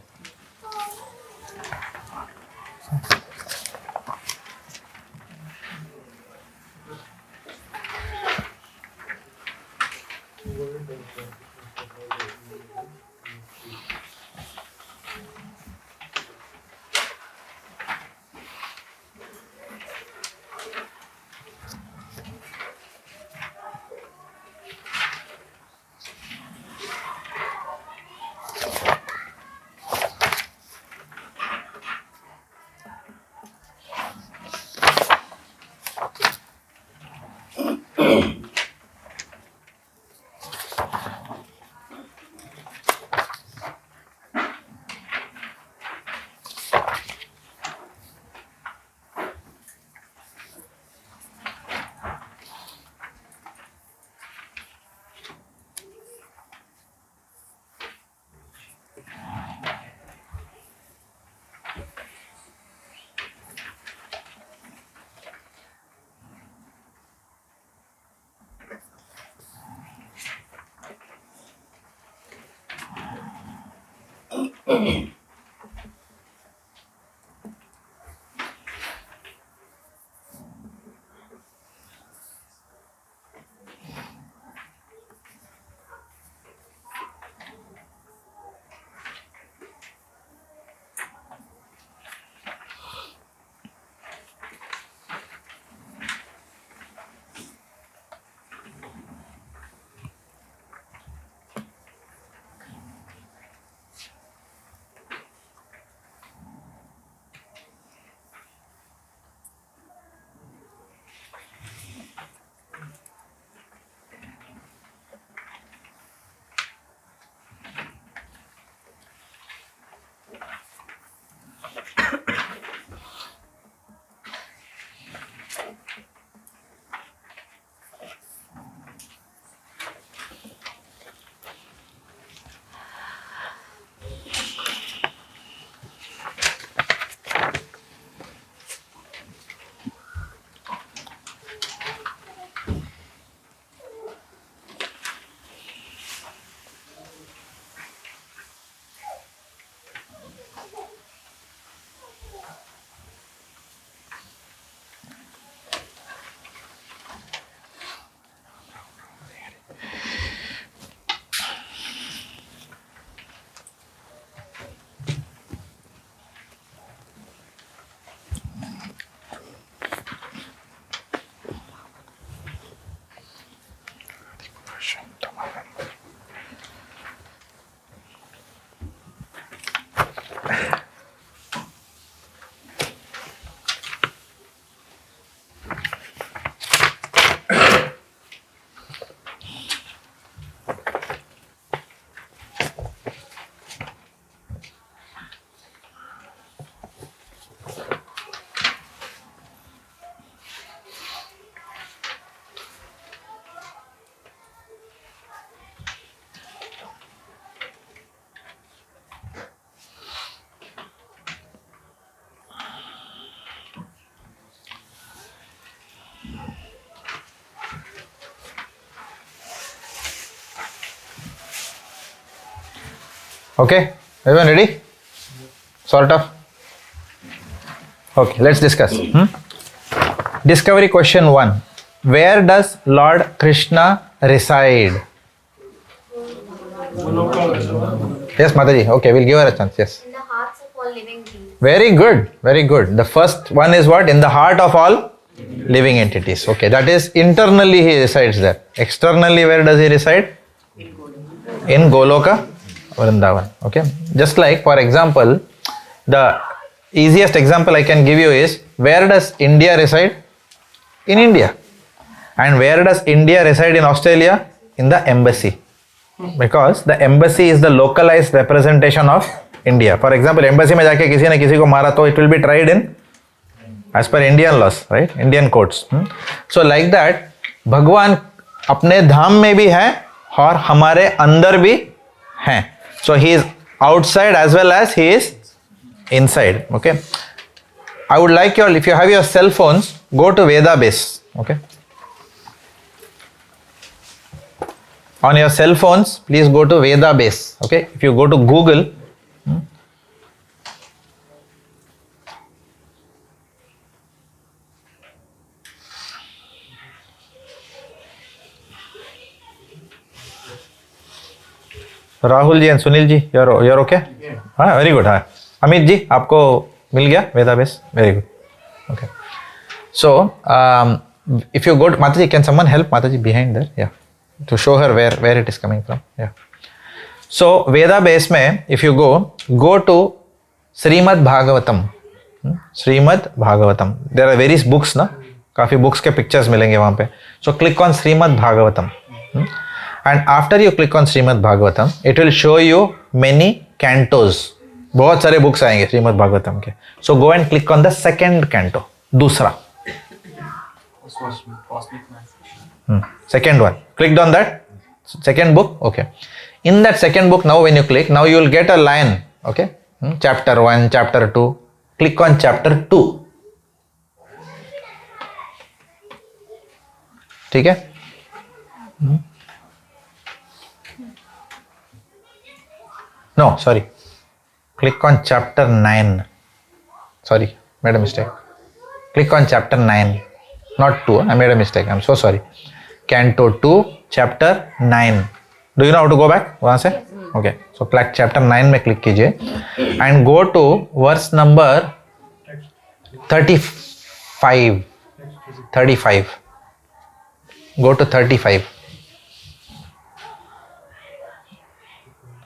[SPEAKER 2] Okay, everyone ready? Sort of. Okay, let's discuss. Discovery question 1. Where does Lord Krishna reside? Yes, Mataji. Okay, we'll give her a chance. Yes.
[SPEAKER 13] In the hearts of all living beings.
[SPEAKER 2] Very good. Very good. The first one is what? In the heart of all living entities. Okay, that is internally he resides there. Externally, where does he reside? In Goloka, Vrindavan. Okay. Just like, for example, the easiest example I can give you is, where does India reside? In India. And where does India reside in Australia? In the embassy. Because the embassy is the localized representation of India. For example, embassy में जाके किसी ने किसी को मारा तो it will be tried in as per Indian laws, right? Indian courts. So like that, भगवान अपने धाम में भी है और हमारे अंदर भी हैं. So he is outside as well as he is inside. Okay. I would like you all, if you have your cell phones, go to Veda base. Okay. On your cell phones, please go to Veda base. Okay. If you go to Google, Rahul ji and Sunil ji, you're okay? हाँ, very good. हाँ, अमित जी, आपको मिल गया वेदा base? Very good. Okay. So, if you go to Mataji, can someone help Mataji behind there? Yeah, to show her where it is coming from. Yeah. So Veda base में, if you go to Srimad Bhagavatam. Srimad Bhagavatam. There are various books, ना? काफी books के pictures मिलेंगे वहाँ पे. So click on Srimad Bhagavatam. And after you click on Srimad Bhagavatam, it will show you many cantos. बहुत सारे books आएंगे श्रीमद् भागवतम के. So go and click on the second canto. दूसरा. Second one. Clicked on that. Second book. Okay. In that second book, now when you click, now you will get a line. Okay. Chapter 1, chapter 2. Click on chapter 2. ठीक है? No, sorry. Click on chapter 9. Sorry, made a mistake. Click on chapter 9. Not 2. I made a mistake. I'm so sorry. Canto 2, chapter 9. Do you know how to go back? वहाँ से? Okay. So click chapter 9 में click कीजिए and go to verse number 35. 35. Go to 35.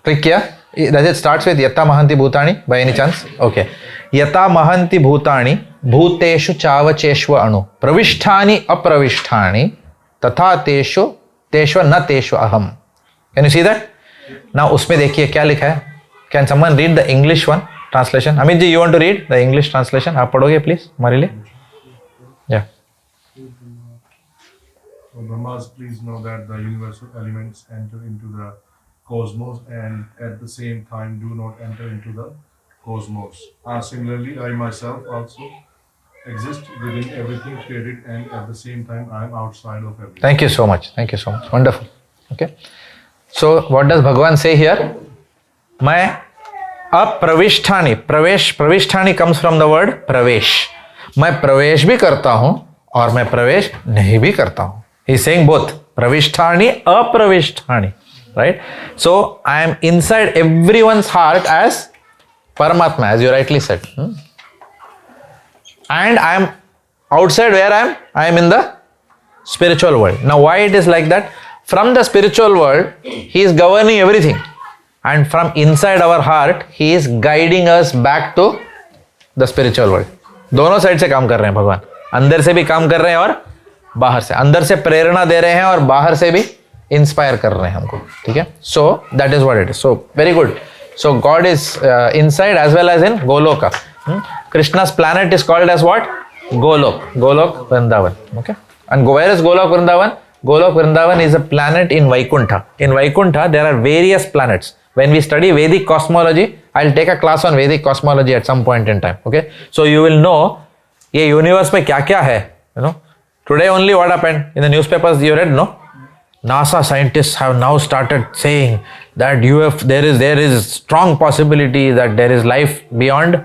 [SPEAKER 2] Click किया? Does it starts with Yata Mahanti Bhutani by any chance? Okay. Yata Mahanti Bhutani Bhuteshu Chavacheshva Anu Pravishtani Apravishtani Tatha Teshu Teshva Na Teshu Aham. Can you see that? Now उसमें देखिए क्या लिखा है? Can someone read the English one translation? Amit ji, you want to read the English translation? आप पढ़ोगे please हमारे लिए? Yeah.
[SPEAKER 14] So Brahmas, please know that the universal elements enter into the cosmos and at the same time do not enter into the cosmos. Similarly, I myself also exist within everything created and at the same time I am outside of everything.
[SPEAKER 2] Thank you so much. Thank you so much. Wonderful. Okay. So what does Bhagavan say here? मैं अप्रविष्ठानि, प्रविष्ठानि comes from the word प्रवेश. मैं प्रवेश भी करता हूँ और मैं प्रवेश नहीं भी करता हूँ. He is saying both. प्रविष्ठानि, अप्रविष्ठानि. Right? So I am inside everyone's heart as Paramatma, as you rightly said. And I am outside where I am? I am in the spiritual world. Now why it is like that? From the spiritual world, He is governing everything. And from inside our heart, He is guiding us back to the spiritual world. दोनों side से काम कर रहे हैं भगवान. अंदर से भी काम कर रहे हैं और बाहर से. अंदर से प्रेरणा दे रहे हैं और बाहर से भी इंस्पायर कर रहे हैं हमको. ठीक है? So that is what it is. So very good. So God is inside as well as in Goloka. Krishna's planet is called as what? Golok. Golok Vrindavan. Okay? And where is Golok Vrindavan? Golok Vrindavan is a planet in Vaikuntha. In Vaikuntha, there are various planets. When we study Vedic cosmology, I'll take a class on Vedic cosmology at some point in time. Okay? So you will know, ये universe में क्या क्या है. You know? Today only what happened? In the newspapers you read, no? NASA scientists have now started saying that there is strong possibility that there is life beyond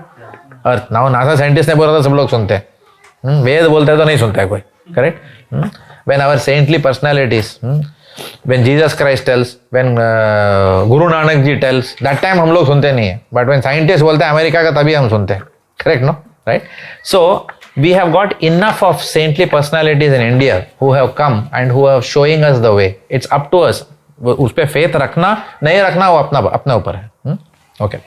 [SPEAKER 2] Earth. Now NASA scientists ने बोला था सब लोग सुनते हैं. वेद बोलते हैं तो नहीं सुनता है कोई. Correct? When our saintly personalities, when Jesus Christ tells, when Guru Nanak ji tells, that time हम लोग सुनते नहीं है. But when scientists बोलते हैं अमेरिका का तभी हम सुनते हैं. Correct, no? Right? So we have got enough of saintly personalities in India who have come and who are showing us the way. It's up to us. उस पे faith रखना नहीं रखना वो अपने ऊपर है. Okay.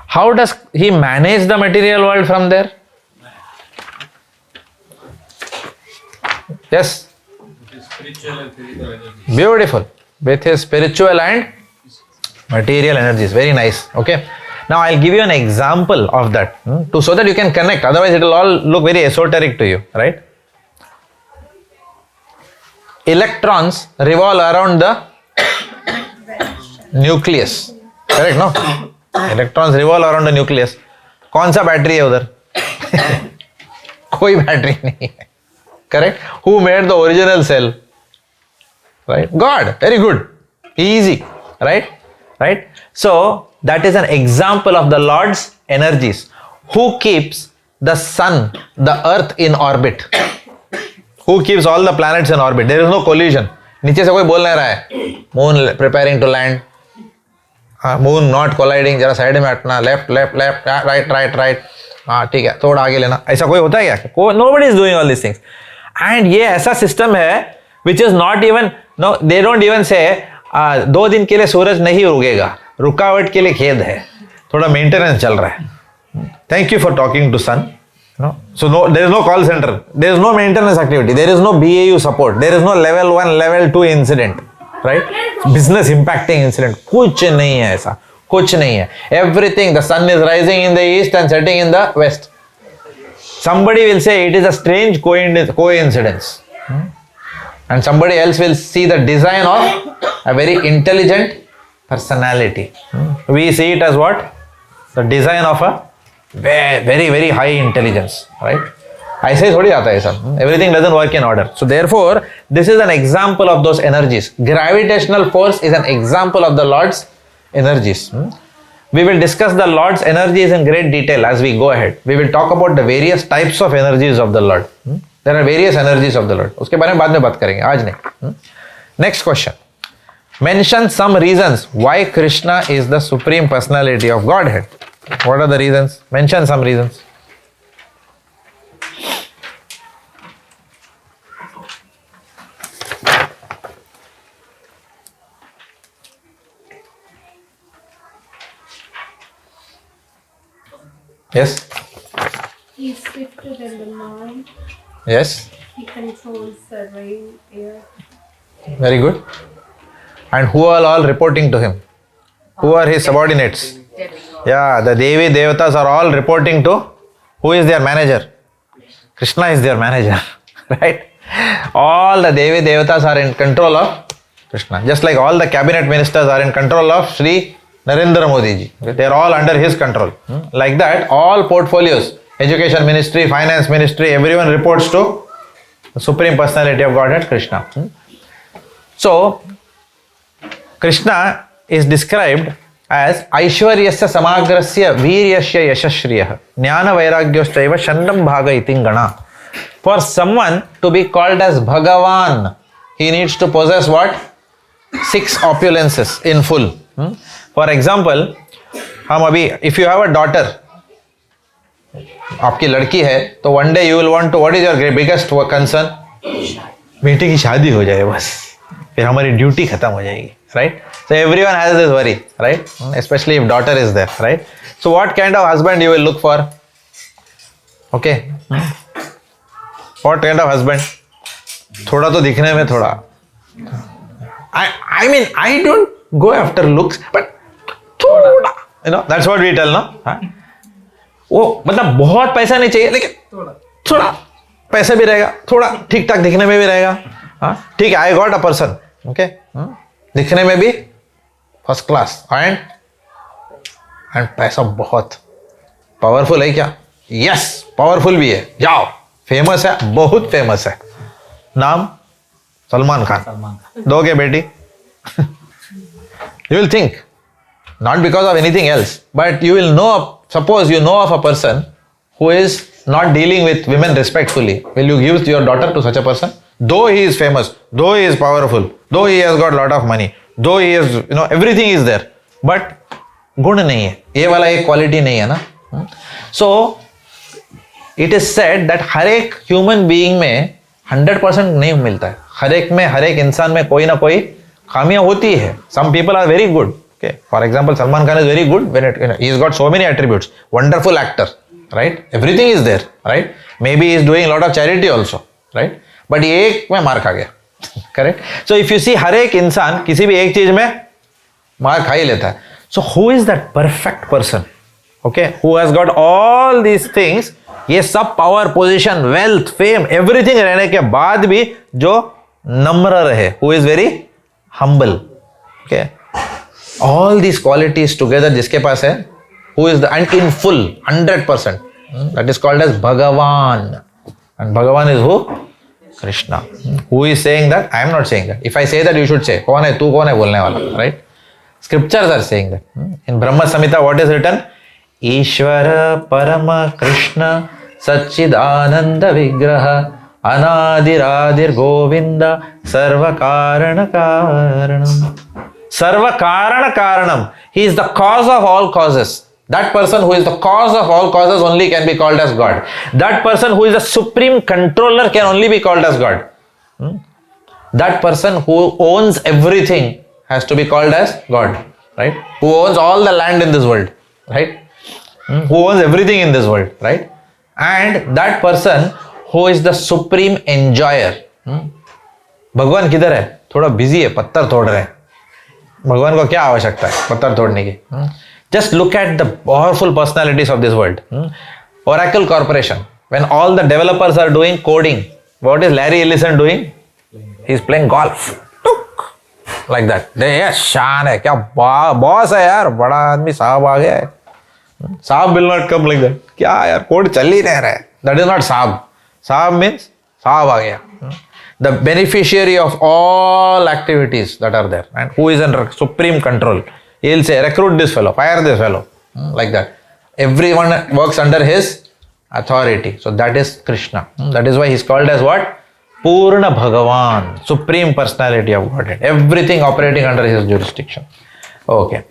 [SPEAKER 2] How does he manage the material world from there? Yes. Beautiful. With his spiritual and material energies. Very nice. Okay. Now I'll give you an example of that so that you can connect. Otherwise it will all look very esoteric to you, right? Electrons revolve around the nucleus. Correct, no? Electrons revolve around the nucleus. कौन सा battery है उधर? कोई battery नहीं है. Correct? Who made the original cell? Right? God. Very good. Easy. Right? Right? So that is an example of the Lord's energies. Who keeps the sun, the earth in orbit? Who keeps all the planets in orbit? There is no collision. नीचे से कोई बोल नहीं रहा है. Moon preparing to land. Moon not colliding. जरा side में हटना. Left, left, left. Right, right, right. हाँ ठीक है. थोड़ा आगे लेना. ऐसा कोई होता है क्या? Nobody is doing all these things. And ये ऐसा system है which is not even, no, they don't even say 2 दिन के लिए सूरज नहीं उगेगा. रुकावट के लिए खेद है. थोड़ा मेंटेनेंस चल रहा है. Thank you for talking to sun. No? So no, there is no call center. There is no maintenance activity. There is no BAU support. There is no level 1, level 2 incident. Right? Business impacting incident. कुछ नहीं है ऐसा. कुछ नहीं है. Everything, the sun is rising in the east and setting in the west. Somebody will say it is a strange coincidence. And somebody else will see the design of a very intelligent personality. We see it as what? The design of a very, very high intelligence. Right? ऐसे थोड़ी आता है सब. Everything doesn't work in order. So therefore, this is an example of those energies. Gravitational force is an example of the Lord's energies. We will discuss the Lord's energies in great detail as we go ahead. We will talk about the various types of energies of the Lord. There are various energies of the Lord. उसके बारे में बाद में बात करेंगे, आज नहीं. Next question. Mention some reasons why Krishna is the Supreme Personality of Godhead. What are the reasons? Mention some reasons. Yes?
[SPEAKER 15] He's swifter than the mind.
[SPEAKER 2] Yes?
[SPEAKER 15] He controls the rain, air.
[SPEAKER 2] Very good. And who are all reporting to him? Who are his subordinates? Yeah, the Devi Devatas are all reporting to who is their manager? Krishna is their manager, right? All the Devi Devatas are in control of Krishna. Just like all the cabinet ministers are in control of Sri Narendra Modi ji. Okay? They are all under his control. Like that, all portfolios, Education Ministry, Finance Ministry, everyone reports to the Supreme Personality of Godhead, Krishna. So, Krishna is described as Aishwaryasya Samagrasya Viryasya Yashashriyah Jnana Vairagyostaiva Shandam Bhaga Itingana. For someone to be called as Bhagavan, he needs to possess what? 6 opulences in full. For example, हम अभी if you have a daughter, आपकी लड़की है, तो one day you will want to, what is your biggest concern? बेटी की शादी हो जाए बस, फिर हमारी ड्यूटी खत्म हो जाएगी, right? So everyone has this worry, right? Especially if daughter is there, right? So what kind of husband you will look for? Okay. What kind of husband? थोड़ा तो दिखने में थोड़ा. I mean, I don't go after looks, but थोड़ा, you know, that's what we tell, no? वो मतलब बहुत पैसा नहीं चाहिए, लेकिन थोड़ा पैसा भी रहेगा, थोड़ा ठीक ठाक दिखने में भी रहेगा. हाँ, ठीक है, I got a person, okay? दिखने में भी फर्स्ट क्लास एंड पैसा बहुत पावरफुल है क्या? यस, पावरफुल भी है. जाओ, फेमस है, बहुत फेमस है. नाम सलमान खान. दोगे बेटी? You will think, not because of anything else, but you will know, suppose you know of a person who is not dealing with women respectfully. Will you give your daughter to such a person? Though he is famous, though he is powerful, though he has got a lot of money, though he is, you know, everything is there, but गुण नहीं है, ये वाला एक quality नहीं है ना. So it is said that हर एक ह्यूमन बीइंग में 100% नहीं मिलता है. हर एक इंसान में कोई ना कोई खामियां होती है. Some people are very good. Okay, for example, Salman Khan is very good when he has got so many attributes. Wonderful actor, right? Everything is there, right? Maybe he is doing a lot of charity also, right? But ये एक में मार खा गया, correct? So if you see हर एक इंसान किसी भी एक चीज में मार खा ही लेता है. So who is that perfect person? Okay, who has got all these things? ये सब power, position, wealth, fame, everything रहने के बाद भी जो नम्र रहे, who is very humble. Okay, all these qualities together जिसके पास है, who is the, and in full 100%, that is called as Bhagavan. And Bhagavan is who? Krishna. Who is saying that? I am not saying that. If I say that, you should say, कौन है तू, कौन है बोलने वाला, right? Scriptures are saying that. In Brahma Samhita, what is written? Ishvara Parama Krishna Satchidananda Vigraha Anadiradir Govinda Sarva Karana Karanam. Sarva Karana Karanam. He is the cause of all causes. That person who is the cause of all causes only can be called as God. That person who is the supreme controller can only be called as God. That person who owns everything has to be called as God, right? Who owns all the land in this world, right? Who owns everything in this world, right? And that person who is the supreme enjoyer. भगवान किधर है? थोड़ा busy है, पत्थर तोड़ रहे हैं. भगवान को क्या आवश्यकता है पत्थर तोड़ने की? Just look at the powerful personalities of this world. Oracle Corporation, when all the developers are doing coding, what is Larry Ellison doing? He is playing golf. Like that. ये शान है, क्या बॉस है यार, बड़ा आदमी, साहब आ गया है. साहब will not come like that. क्या यार, कोड चल ही नहीं रहा है. That is not साहब. साहब means साहब आ गया. The beneficiary of all activities that are there and who is under supreme control He'll say, recruit this fellow, fire this fellow, like that. Everyone works under his authority. So that is Krishna. That is why he's called as what? Purna Bhagavan, Supreme Personality of Godhead. Everything operating under his jurisdiction. Okay.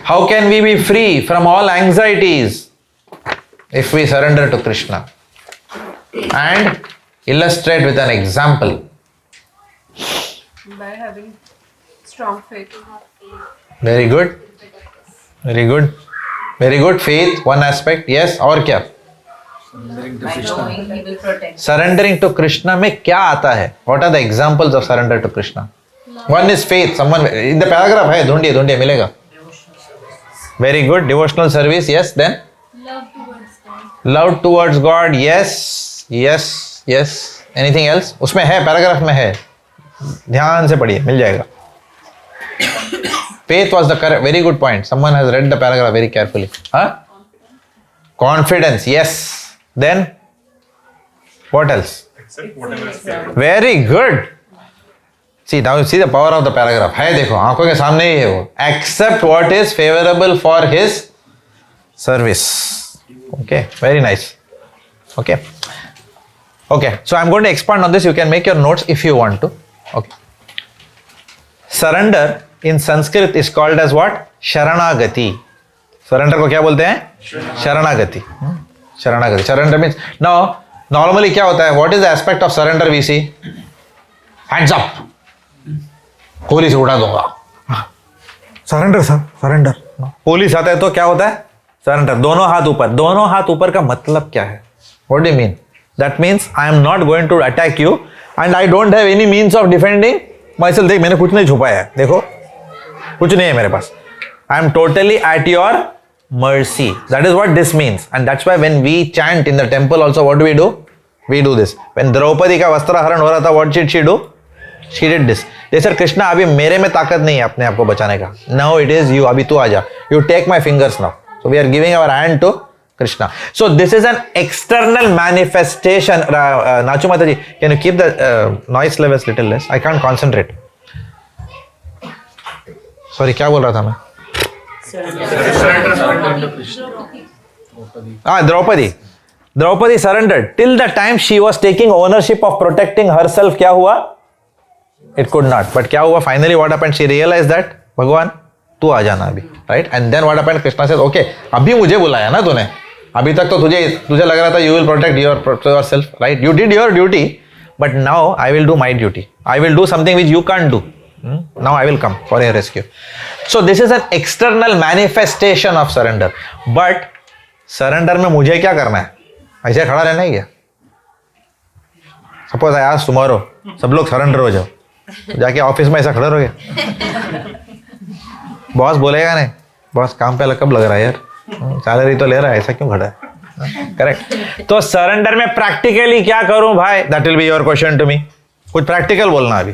[SPEAKER 2] How can we be free from all anxieties? If we surrender to Krishna. And illustrate with an example.
[SPEAKER 15] By having strong faith.
[SPEAKER 2] Very good. Very good. Very good. Faith, one aspect. Yes. और क्या? Surrendering to Krishna में क्या आता है? What are the examples of surrender to Krishna? One is faith. Someone in the paragraph है. ढूंढिए मिलेगा. Very good. Devotional service. Yes. Then love towards God. Yes. Anything else? उसमें है, paragraph में है. ध्यान से पढ़िए, मिल जाएगा. Faith was the correct, very good point. Someone has read the paragraph very carefully. Confidence. Yes. Then what else?
[SPEAKER 14] Accept whatever is favorable.
[SPEAKER 2] Very good. See, now you see the power of the paragraph. है देखो, आंखों के सामने ही है वो. Accept what is favorable for his service. Okay, very nice. Okay. So I'm going to expand on this. You can make your notes if you want to. Okay. Surrender in Sanskrit is called as what? Sharanagati. Surrender को क्या बोलते हैं? Sharanagati. Sharanagati. Surrender means, now normally क्या होता है? What is the aspect of surrender we see? Hands up. गोली से उड़ा दूंगा. Surrender sir, surrender. पुलिस आता है तो क्या होता है? Surrender. दोनों हाथ ऊपर. दोनों हाथ ऊपर का मतलब क्या है? What do you mean? That means I am not going to attack you and I don't have any means of defending myself. देख, मैंने कुछ नहीं छुपाया है. देखो, कुछ नहीं है मेरे पास. I am totally at your mercy. That is what this means. And that's why when we chant in the temple also, what do? We do this. When Draupadi का वस्त्रहरण हो रहा था, what did she do? She did this. They said, Krishna, अभी मेरे में ताकत नहीं है अपने आप को बचाने का. Now it is you. अभी तू आ जा. You take my fingers now. So we are giving our hand to Krishna. So this is an external manifestation. Nachu Mataji, can you keep the noise levels little less? I can't concentrate. Sorry, क्या बोल रहा था मैं? Draupadi surrendered. Till the time she was taking ownership of protecting herself, क्या हुआ? It could not. But क्या हुआ? Finally what happened? She realized that, भगवान, तू आ जाना अभी. Right? And then what happened? Krishna says, okay, अभी मुझे बुलाया ना तूने. अभी तक तो तुझे लग रहा था you will protect yourself, right? You did your duty, but now I will do my duty. I will do something which you can't do. Now I will come for your rescue. So this is an external manifestation of surrender. But surrender में मुझे क्या करना है? ऐसे खड़ा रहना ही क्या? Suppose I ask tomorrow, सब लोग surrender हो जाओ. जाके ऑफिस में ऐसा खड़ा रहोगे? बॉस बोलेगा नहीं. बॉस काम पे कब लग रहा है यार? सैलरी तो ले रहा है, ऐसा क्यों खड़ा है? करेक्ट. तो सरेंडर में प्रैक्टिकली क्या करूं भाई? That will be your question to me. कुछ प्रैक्टिकल बोलना अभी.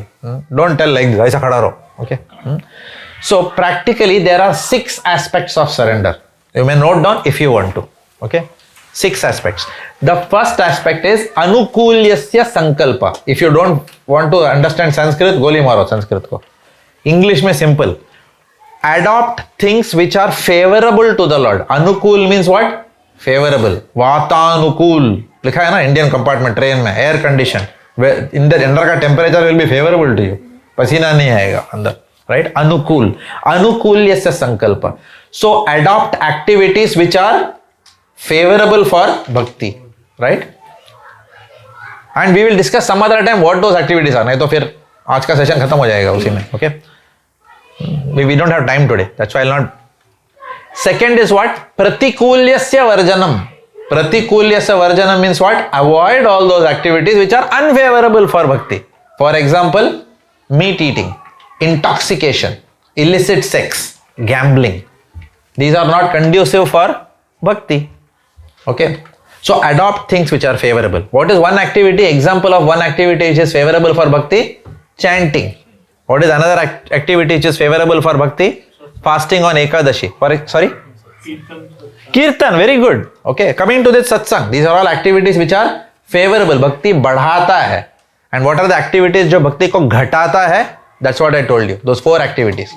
[SPEAKER 2] डोंट टेल लाइक दिस, ऐसा खड़ा रहो. Okay. So practically there are 6 aspects of surrender. You may note down if you want to. Okay. 6 aspects. The first aspect is anukulyasya sankalpa. If you don't want to understand Sanskrit, goli maro Sanskrit ko. English में simple. Adopt things which are favorable to the Lord. Anukul means what? Favorable. Vatanukul. लिखा है ना Indian compartment train में, air condition. In the अंदर का temperature will be favorable to you. पसीना नहीं आएगा अंदर. Right? Anukul. Anukulyasya sankalpa. So adopt activities which are favorable for bhakti. Right? And we will discuss some other time what those activities are. नहीं तो फिर आज का सेशन खत्म हो जाएगा उसी में. Okay? We don't have time today. That's why I'll not. Second is what? Pratikulyasya varjanam. Pratikulyasya varjanam means what? Avoid all those activities which are unfavorable for bhakti. For example, meat eating, intoxication, illicit sex, gambling. These are not conducive for bhakti. Okay. So adopt things which are favorable. What is one activity? Example of one activity which is favorable for bhakti? Chanting. What is another activity which is favorable for bhakti? Fasting on Ekadashi. Sorry? Kirtan. Very good. Okay. Coming to this satsang. These are all activities which are favorable. Bhakti बढ़ाता है. And what are the activities जो भक्ति को घटाता है? That's what I told you. Those 4 activities.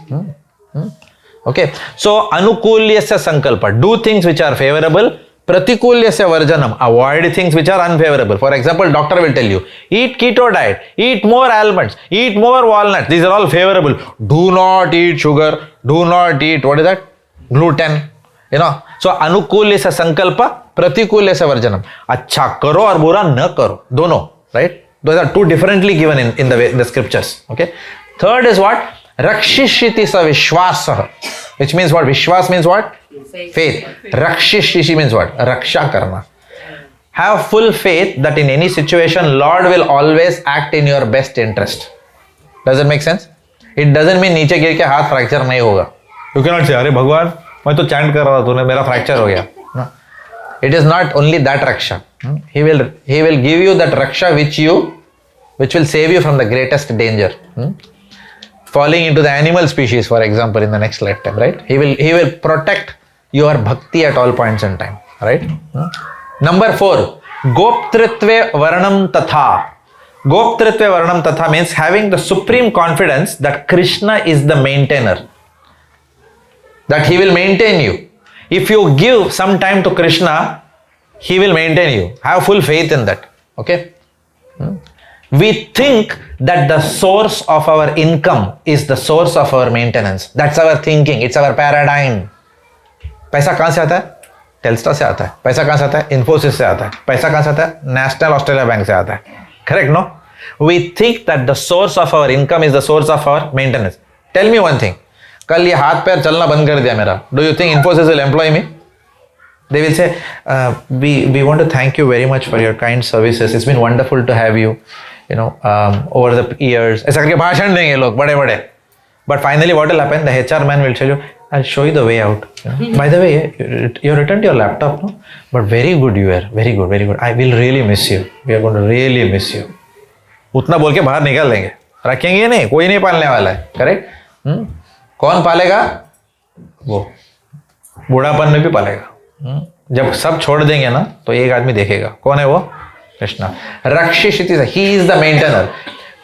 [SPEAKER 2] Okay, so anukulyasya sankalpa, do things which are favorable. Pratikulyasya varjanam, avoid things which are unfavorable. For example, doctor will tell you, eat keto diet, eat more almonds, eat more walnuts. These are all favorable. Do not eat sugar, do not eat, what is that? Gluten. You know, so anukulyasya sankalpa, pratikulyasya varjanam. अच्छा करो और बुरा न करो, दोनों, right? Those are two differently given in the scriptures. Okay. Third is what? Rakshishiti sa vishwasah, which means what? Vishwas means what? Faith. Rakshishiti means what? Raksha karna. Have full faith that in any situation, Lord will always act in your best interest. Does it make sense? It doesn't mean नीचे गिर के हाथ fracture नहीं होगा. You cannot say, अरे भगवान मैं तो चैंट कर रहा था तूने मेरा फ्रैक्चर हो गया. No. It is not only that raksha. He will give you that raksha which will save you from the greatest danger. Falling into the animal species, for example, in the next lifetime, right? He will protect your bhakti at all points in time, right? Number 4, goptritve varnam tatha. Goptritve varnam tatha means having the supreme confidence that Krishna is the maintainer, that he will maintain you. If you give some time to Krishna, he will maintain you. Have full faith in that. Okay? We think that the source of our income is the source of our maintenance. That's our thinking. It's our paradigm. पैसा कहाँ से आता है? टेल्स्टा से आता है. पैसा कहाँ से आता है? इन्फोसिस से आता है. पैसा कहाँ से आता है? नेशनल ऑस्ट्रेलिया बैंक से आता है. Correct, no? We think that the source of our income is the source of our maintenance. Tell me one thing. कल ये हाथ पैर चलना बंद कर दिया मेरा. Do you think Infosys will employ me? They will say, we want to thank you very much for your kind services. It's been wonderful to have you, over the years. ऐसा करके भाषण देंगे लोग बड़े बड़े. But finally what will happen? The HR man will tell you, I'll show you the way out. By the way, you returned your laptop, no? But very good you were. Very good, very good. I will really miss you. We are going to really miss you. उतना बोल के बाहर निकाल देंगे. रखेंगे नहीं, कोई नहीं पालने वाला है. करेक्ट? कौन पालेगा? वो बूढ़ापन में भी पालेगा. जब सब छोड़ देंगे ना तो एक आदमी देखेगा. कौन है वो? Krishna. Rakshishiti, he is the maintainer.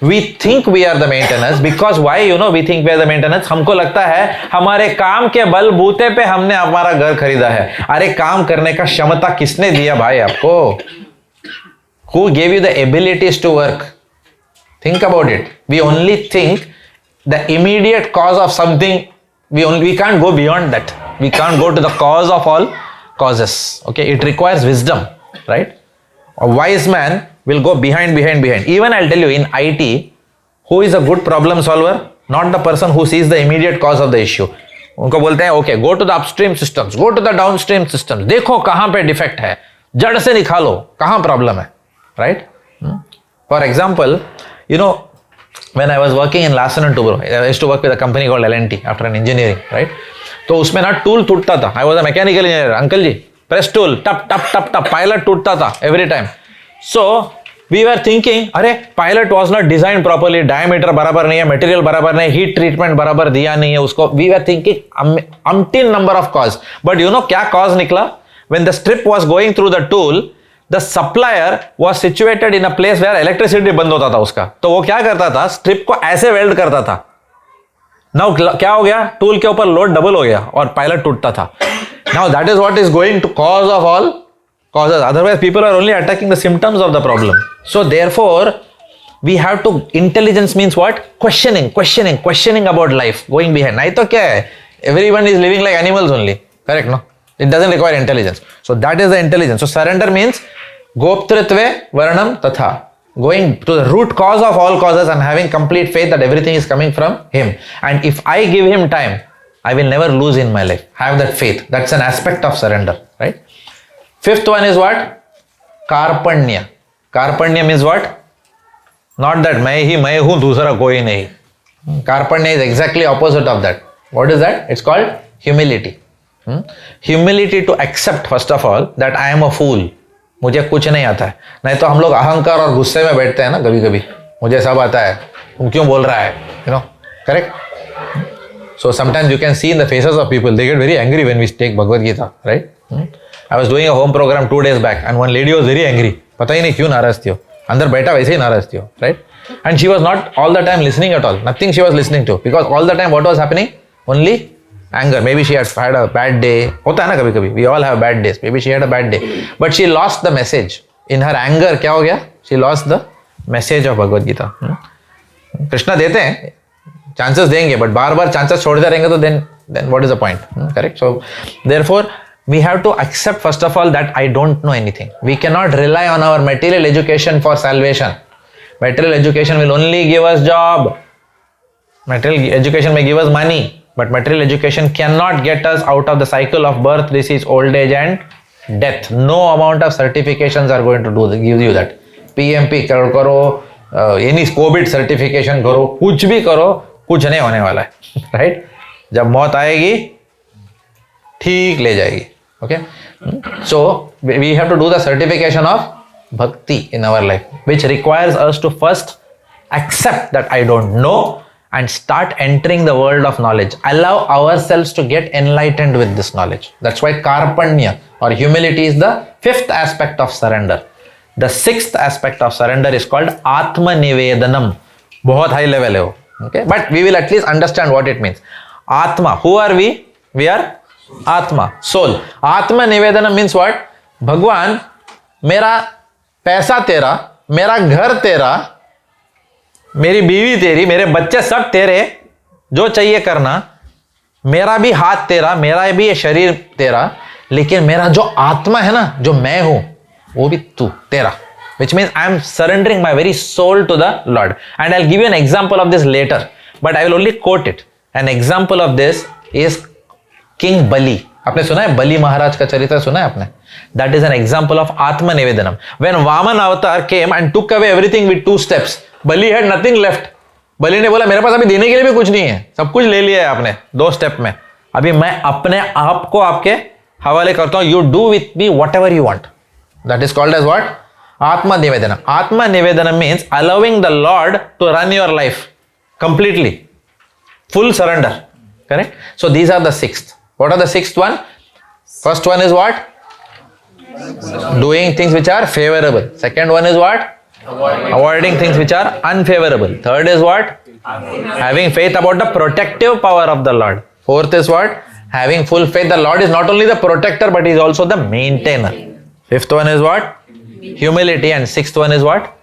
[SPEAKER 2] We think we are the maintainers because why? We think we are the maintainers. हमको लगता है हमारे काम के बलबूते पे हमने हमारा घर खरीदा है. अरे काम करने का क्षमता किसने दिया भाई आपको? Who gave you the abilities to work? Think about it. We only think the immediate cause of something. We can't go beyond that. We can't go to the cause of all causes. Okay, it requires wisdom, right? A wise man will go behind. Even I'll tell you, in IT, who is a good problem solver? Not the person who sees the immediate cause of the issue. उनको बोलते हैं, okay, go to the upstream systems, go to the downstream systems. देखो कहाँ पे defect है, जड़ से निकालो, कहाँ problem है, right? For example, when I was working in Larsen & Toubro, I used to work with a company called L&T after an engineering, right? तो उसमें ना टूल टूटता था. I was a mechanical engineer. Uncle ji, press tool, टप टप टप टप, pilot टूटता था every time. So we were thinking, अरे pilot was not designed properly, diameter बराबर नहीं है, material बराबर नहीं, heat treatment बराबर दिया नहीं है उसको. We were thinking umpteen number of cause. But क्या cause निकला? When the strip was going through the tool, the supplier was situated in a place where electricity बंद होता था उसका. तो वो क्या करता था? स्ट्रिप को ऐसे वेल्ड करता था. Now क्या हो गया? टूल के ऊपर लोड डबल हो गया और पायलट टूटता था. Now that is what is going to cause of all causes. Otherwise people are only attacking the symptoms of the problem. So therefore we have to, intelligence means what? Questioning about life, going behind. नहीं तो क्या है? Everyone is living like animals only. Correct, no? It doesn't require intelligence. So that is the intelligence. So surrender means goptritve varnam tatha. Going to the root cause of all causes and having complete faith that everything is coming from him. And if I give him time, I will never lose in my life. Have that faith. That's an aspect of surrender, right? Fifth one is what? Karpanya. Karpanya means what? Not that मैं हूँ दूसरा कोई नहीं. Karpanya is exactly opposite of that. What is that? It's called humility. Humility to accept first of all that I am a fool. मुझे कुछ नहीं आता है. नहीं तो हम लोग अहंकार और गुस्से में बैठते हैं ना कभी कभी. मुझे सब आता है, तुम क्यों बोल रहा है? Correct? So sometimes you can see in the faces of people, they get very angry when we take Bhagavad Gita, right? I was doing a home program 2 days back and one lady was very angry. पता ही नहीं क्यों नाराज थी हो. अंदर बैठा वैसे ही नाराज थी हो, right? And she was not all the time listening at all. Nothing she was listening to, because all the time what was happening? Only anger. Maybe she had had a bad day. होता है ना कभी कभी. We all have bad days. Maybe she had a bad day, but she lost the message. In her anger क्या हो गया? She lost the message of Bhagavad Gita. Krishna देते हैं, chances देंगे, but बार बार chances छोड़ते रहेंगे तो then what is the point? Correct. So therefore we have to accept first of all that I don't know anything. We cannot rely on our material education for salvation. Material education will only give us job. Material education may give us money, but material education cannot get us out of the cycle of birth, disease, old age and death. No amount of certifications are going to give you that. PMP करो, any COVID certification करो, कुछ भी करो, कुछ नहीं होने वाला है. Right? जब मौत आएगी, ठीक ले जाएगी. Okay? So we have to do the certification of bhakti in our life, which requires us to first accept that I don't know and start entering the world of knowledge. Allow ourselves to get enlightened with this knowledge. That's why karpanya or humility is the fifth aspect of surrender. The sixth aspect of surrender is called atma nivedanam. बहुत high level है वो. Okay? But we will at least understand what it means. Atma. Who are we? We are Atma, soul. Atma nivedanam means what? भगवान, मेरा पैसा तेरा, मेरा घर तेरा, मेरी बीवी तेरी, मेरे बच्चे सब तेरे, जो चाहिए करना, मेरा भी हाथ तेरा, मेरा भी ये शरीर तेरा, लेकिन मेरा जो आत्मा है ना, जो मैं हूं, वो भी तू तेरा. Which means I am surrendering my very soul to the Lord. And I'll give you an example of this later, but I will only quote it. An example of this is King Bali. आपने सुना है बलि महाराज का चरित्र सुना है आपने? That is an example of Atma Nivedanam. When Vaman avatar came and took away everything with 2 steps, Bali had nothing left. बलि ने बोला मेरे पास अभी देने के लिए भी कुछ नहीं है, सब कुछ ले लिया है आपने 2 स्टेप में, अभी मैं अपने आप को आपके हवाले करता हूं. You do with me whatever you want. That is called as what? Atma Nivedanam. Atma Nivedanam means allowing the Lord to run your life completely. Full surrender. Correct? So these are the 6th. What are the 6th one? First one is what? Doing things which are favorable. Second one is what? Avoiding things which are unfavorable. Third is what? Having faith about the protective power of the Lord. Fourth is what? Having full faith. The Lord is not only the protector but he is also the maintainer. Fifth one is what? Humility. And 6th one is what?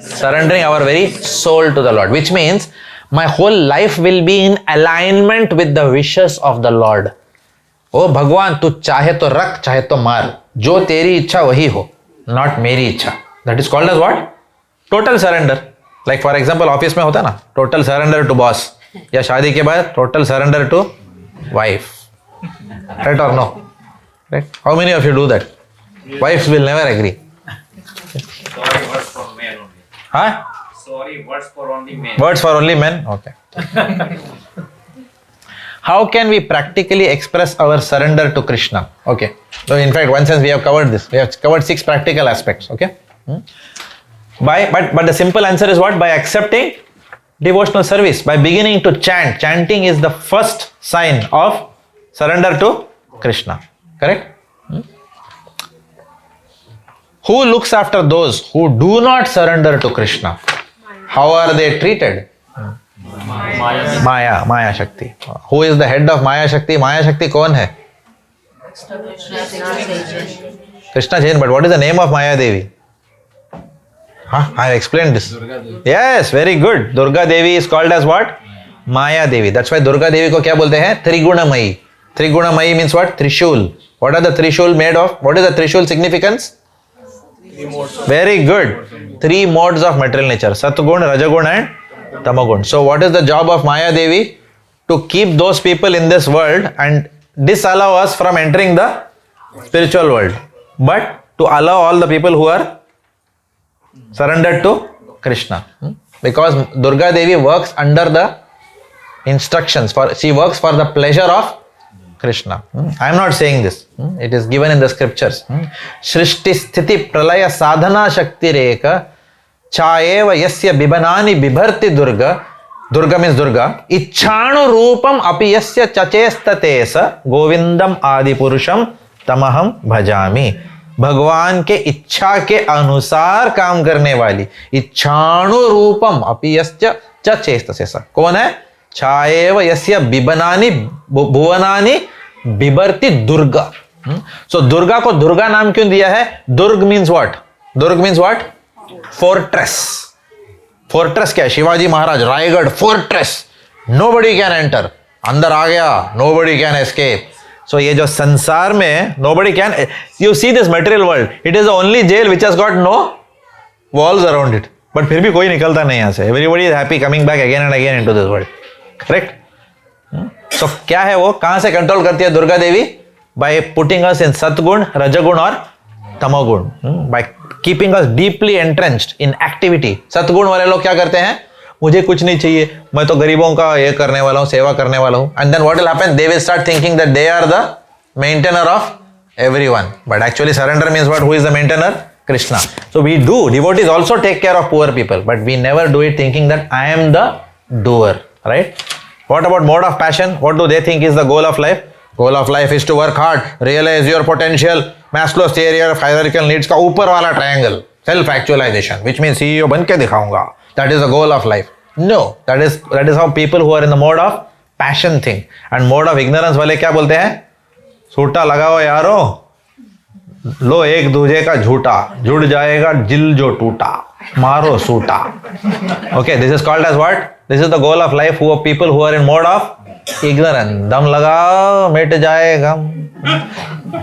[SPEAKER 2] Surrendering our very soul to the Lord. Which means my whole life will be in alignment with the wishes of the Lord. ओ भगवान तू चाहे तो रख चाहे तो मार, जो तेरी इच्छा वही हो, नॉट मेरी इच्छा. That is called as what? Total surrender. Like for example office में होता है ना, टोटल सरेंडर टू बॉस, या शादी के बाद total surrender to wife. Right और no? Right? How many of you do that? Wives will never agree.
[SPEAKER 7] Sorry, words for men only.
[SPEAKER 2] Huh?
[SPEAKER 7] Sorry, words for only men.
[SPEAKER 2] Words for only men? Okay. How can we practically express our surrender to Krishna? Okay. So in fact, one sense we have covered this. We have covered 6 practical aspects. Okay. But the simple answer is what? By accepting devotional service, by beginning to chant. Chanting is the first sign of surrender to Krishna. Correct? Who looks after those who do not surrender to Krishna? How are they treated? Maya Shakti. Who is the head of Maya Shakti? Maya Shakti कौन है? Krishna Jain. But what is the name of Maya Devi? I explained this. Yes, very good. Durga Devi is called as what? Maya Devi. That's why Durga Devi को क्या बोलते हैं? Triguna-mayi. Triguna-mayi means what? Trishul. What are the Trishul made of? What is the Trishul significance? Very good. 3 modes of material nature. Satgun, Rajagun and Tamagun. So what is the job of Maya Devi? To keep those people in this world and disallow us from entering the spiritual world. But to allow all the people who are surrendered to Krishna. Because Durga Devi works under the instructions. She works for the pleasure of Krishna. I am not saying this. It is given in the scriptures. Shrishti sthiti pralaya sadhana shakti reka Chayeva yasya bibanani bibharti Durga. Durga means Durga. Ichchanu roopam api yasya chachestatesa Govindam adi purusham tamaham bhajami. भगवान के इच्छा के अनुसार काम करने वाली इच्छाणु रूपम अपि यस्य चेतसेसा. कौन है? छाएव यस्य बिबनानि भुवनानि बिभर्ति दुर्गा. So दुर्गा को दुर्गा नाम क्यों दिया है? Durg means what? Durg means what? Fortress. Fortress क्या है? Shivaji Maharaj Raigad fortress, nobody can enter. अंदर आ गया, नोबडी कैन एस्केप. सो ये जो संसार में nobody can, you see this material world, it is the only jail which has got no walls around it. But फिर भी कोई निकलता नहीं यहां से. Everybody is happy coming back again and again into this world. Correct? So क्या है वो? कहां से कंट्रोल करती है Durga Devi? By putting us in satguna, rajguna और tamoguna. By keeping us deeply entrenched in activity. सतगुण वाले लोग क्या करते हैं? मुझे कुछ नहीं चाहिए, मैं तो गरीबों का ये करने वाला हूं, सेवा करने वाला हूं. And then what will happen? They will start thinking that they are the maintainer of everyone. But actually surrender means what? Who is the maintainer? Krishna. So we do, devotees also take care of poor people, but we never do it thinking that I am the doer, right? What about mode of passion? What do they think is the goal of life? Goal of life is to work hard, realize your potential. Maslow's theory of hierarchical needs का ऊपर वाला triangle, self actualization, which means CEO बन के दिखाऊंगा. That is the goal of life. No, that is how people who are in the mode of passion think. And mode of ignorance वाले क्या बोलते हैं? सूटा लगाओ यारो, लो एक दूजे का झूठा, जुड़ जाएगा जिल जो टूटा, मारो सूटा. Okay, this is called as what? This is the goal of life. Who are people who are in mode of ignorance. दम लगाओ मिट जाएगा.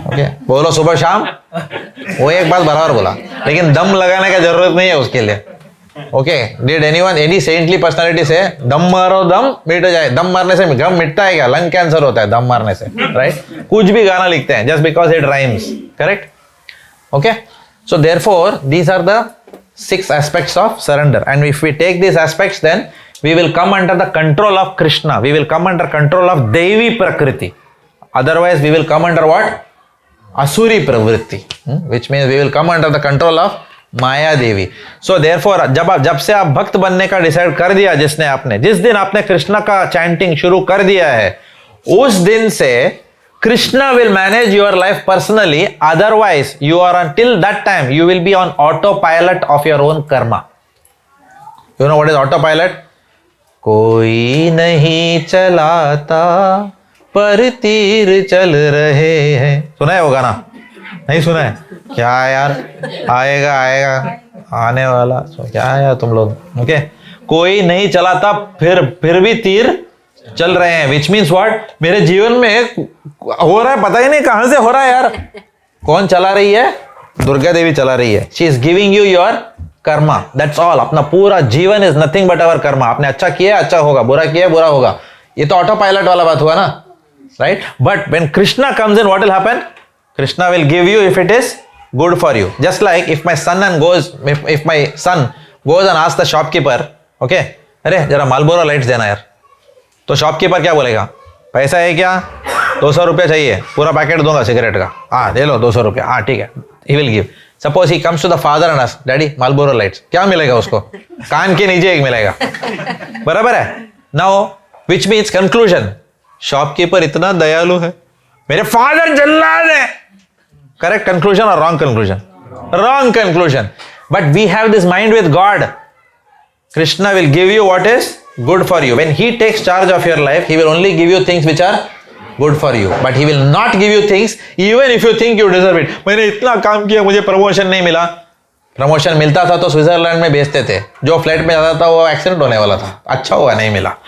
[SPEAKER 2] Okay, बोलो सुबह शाम. वो एक बात बराबर बोला, लेकिन दम लगाने का जरूरत नहीं है उसके लिए. Okay, did anyone, any saintly personality say दम मारो दम मिट जाए? दम मारने से गम मिटता है क्या? लंग कैंसर होता है दम मारने से, right? कुछ भी गाना लिखते हैं just because it rhymes, correct? Okay, so therefore these are the 6 aspects of surrender, and if we take these aspects, then we will come under the control of Krishna. We will come under control of Devi Prakriti. Otherwise we will come under what? Asuri Pravritti, which means we will come under the control of Maya Devi. So therefore जब से आप भक्त बनने का decide कर दिया, जिस दिन आपने कृष्णा का चैंटिंग शुरू कर दिया है, उस दिन से Krishna will manage your life personally. Otherwise you are until that time you will be on autopilot of your own karma. You know what is autopilot? कोई नहीं चलाता पर तीर चल रहे हैं. सुना है वो गाना? नहीं सुना है क्या यार? आएगा आने वाला. सो क्या है यार तुम लोग? ओके, कोई नहीं चलाता फिर भी तीर चल रहे हैं. Which means what? मेरे जीवन में हो रहा है, पता ही नहीं कहां से हो रहा है यार. कौन चला रही है? दुर्गा देवी चला रही है. She is giving you your Karma, that's all. अपना पूरा जीवन is nothing but our Karma. आपने अच्छा किया अच्छा होगा, बुरा किया बुरा होगा. ये तो ऑटो पायलट वाला बात हुआ ना, right? But when Krishna comes in, what will happen? Krishna will give you if it is good for you. Just like if my son goes and asks the shopkeeper, okay, अरे जरा Marlboro lights देना यार, तो shopkeeper क्या बोलेगा? पैसा है क्या? 200 रुपया चाहिए, पूरा पैकेट दूंगा सिगरेट का. हाँ दे लो 200 रुपया. हाँ ठीक है, he will give. Suppose he comes to the father and asks, Daddy Marlboro lights, क्या मिलेगा उसको? कान के नीचे एक मिलेगा. बराबर है? Now which means conclusion, shopkeeper इतना दयालु है, मेरे फादर जल्लाद है. Correct conclusion or wrong conclusion? Wrong conclusion. But we have this mind with God. Krishna will give you what is good for you. When he takes charge of your life, he will only give you things which are good for you. But he will not give you things even if you think you deserve it. मैंने इतना काम किया, मुझे promotion नहीं मिला. Promotion मिलता था तो स्विट्जरलैंड में भेजते थे. जो फ्लाइट में जाता था वो एक्सीडेंट होने वाला था. अच्छा हुआ नहीं मिला.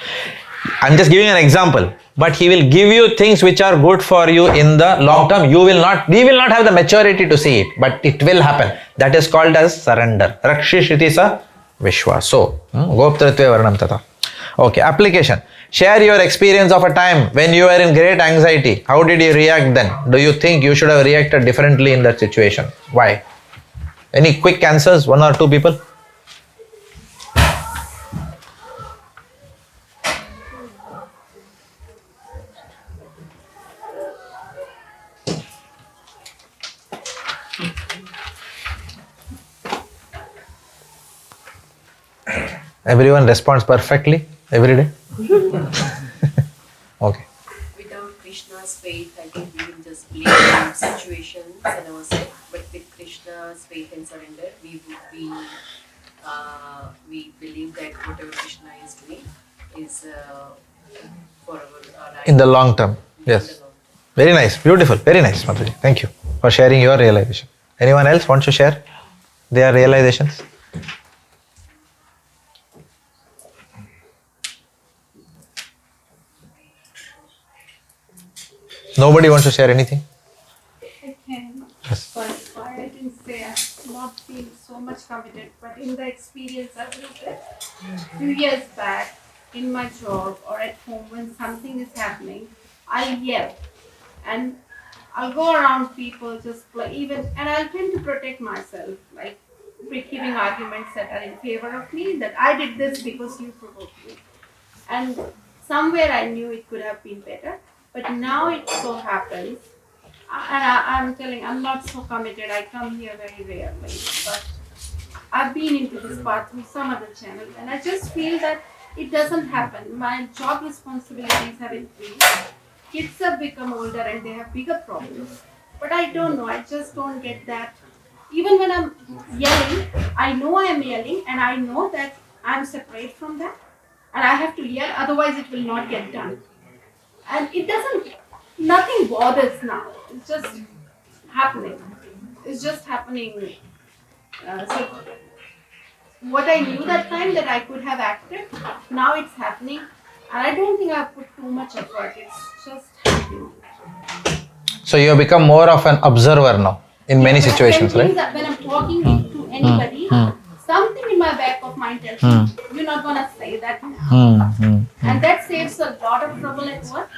[SPEAKER 2] I'm just giving an example. But he will give you things which are good for you in the long term. We will not have the maturity to see it, but it will happen. That is called as surrender. Rakshishiti sa vishwaso. Goptritve varnam tata. Okay, application. Share your experience of a time when you were in great anxiety. How did you react then? Do you think you should have reacted differently in that situation? Why? Any quick answers? 1 or 2 people? Everyone responds perfectly every day. Okay.
[SPEAKER 16] Without Krishna's faith, I think we will just blame situations and ourselves. But with Krishna's faith and surrender, we believe that whatever Krishna is doing is for our life.
[SPEAKER 2] In the long term. Yes. Very nice. Beautiful. Very nice, Mataji. Thank you for sharing your realization. Anyone else wants to share their realizations? Nobody wants to share anything?
[SPEAKER 15] I can.
[SPEAKER 2] Yes.
[SPEAKER 15] But I didn't say I've not been so much committed, but in the experience I've looked at few years back in my job or at home when something is happening, I'll yell and I'll go around people just like even and I'll tend to protect myself, like keeping arguments that are in favor of me, that I did this because you provoked me. And somewhere I knew it could have been better. But now it so happens, and I'm telling, I'm not so committed. I come here very rarely, but I've been into this path through some other channels, and I just feel that it doesn't happen. My job responsibilities have increased. Kids have become older and they have bigger problems. But I don't know. I just don't get that. Even when I'm yelling, I know I am yelling, and I know that I'm separate from that, and I have to yell. Otherwise, it will not get done. And it doesn't, nothing bothers now. It's just happening. It's just happening. So what I knew that time that I could have acted, now it's happening. And I don't think I've put too much effort. It's just happening.
[SPEAKER 2] So you have become more of an observer now in many situations, right?
[SPEAKER 15] When I'm talking to anybody, something in my back of mind tells me, you're not going to say that now. And that saves a lot of trouble at work.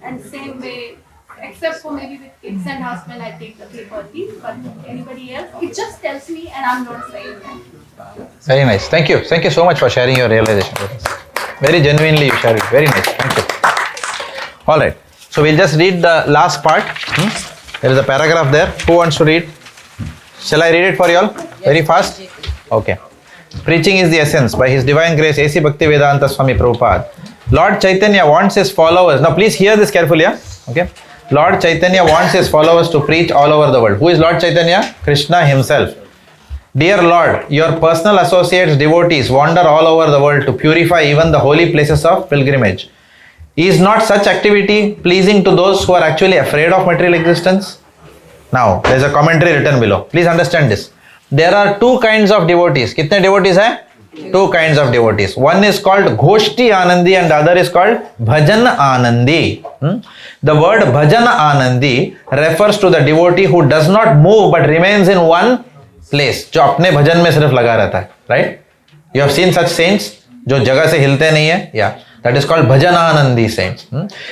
[SPEAKER 15] And same way, except for maybe with kids and husband, I take the paper leave, but anybody else, it just tells me and I'm not saying that.
[SPEAKER 2] Very nice. Thank you. Thank you so much for sharing your realization with us. Very genuinely you shared it. Very nice. Thank you. All right. So we'll just read the last part. There is a paragraph there. Who wants to read? Shall I read it for you all? Very fast? Okay. Preaching is the essence. By His Divine Grace, A.C. Bhaktivedanta Swami Prabhupada. Lord Chaitanya wants His followers. Now please hear this carefully. Yeah? Okay. Lord Chaitanya wants His followers to preach all over the world. Who is Lord Chaitanya? Krishna Himself. Dear Lord, your personal associates, devotees wander all over the world to purify even the holy places of pilgrimage. Is not such activity pleasing to those who are actually afraid of material existence? Now, there is a commentary written below. Please understand this. There are two kinds of devotees. Kitne devotees hai? Two kinds of devotees. One is called Ghoshti Anandi and the other is called Bhajan Anandi. The word Bhajan Anandi refers to the devotee who does not move but remains in one place. जो अपने भजन में सिर्फ लगा रहता है. Right? You have seen such saints जो जगह से हिलते नहीं है. Yeah. That is called Bhajananandi saints.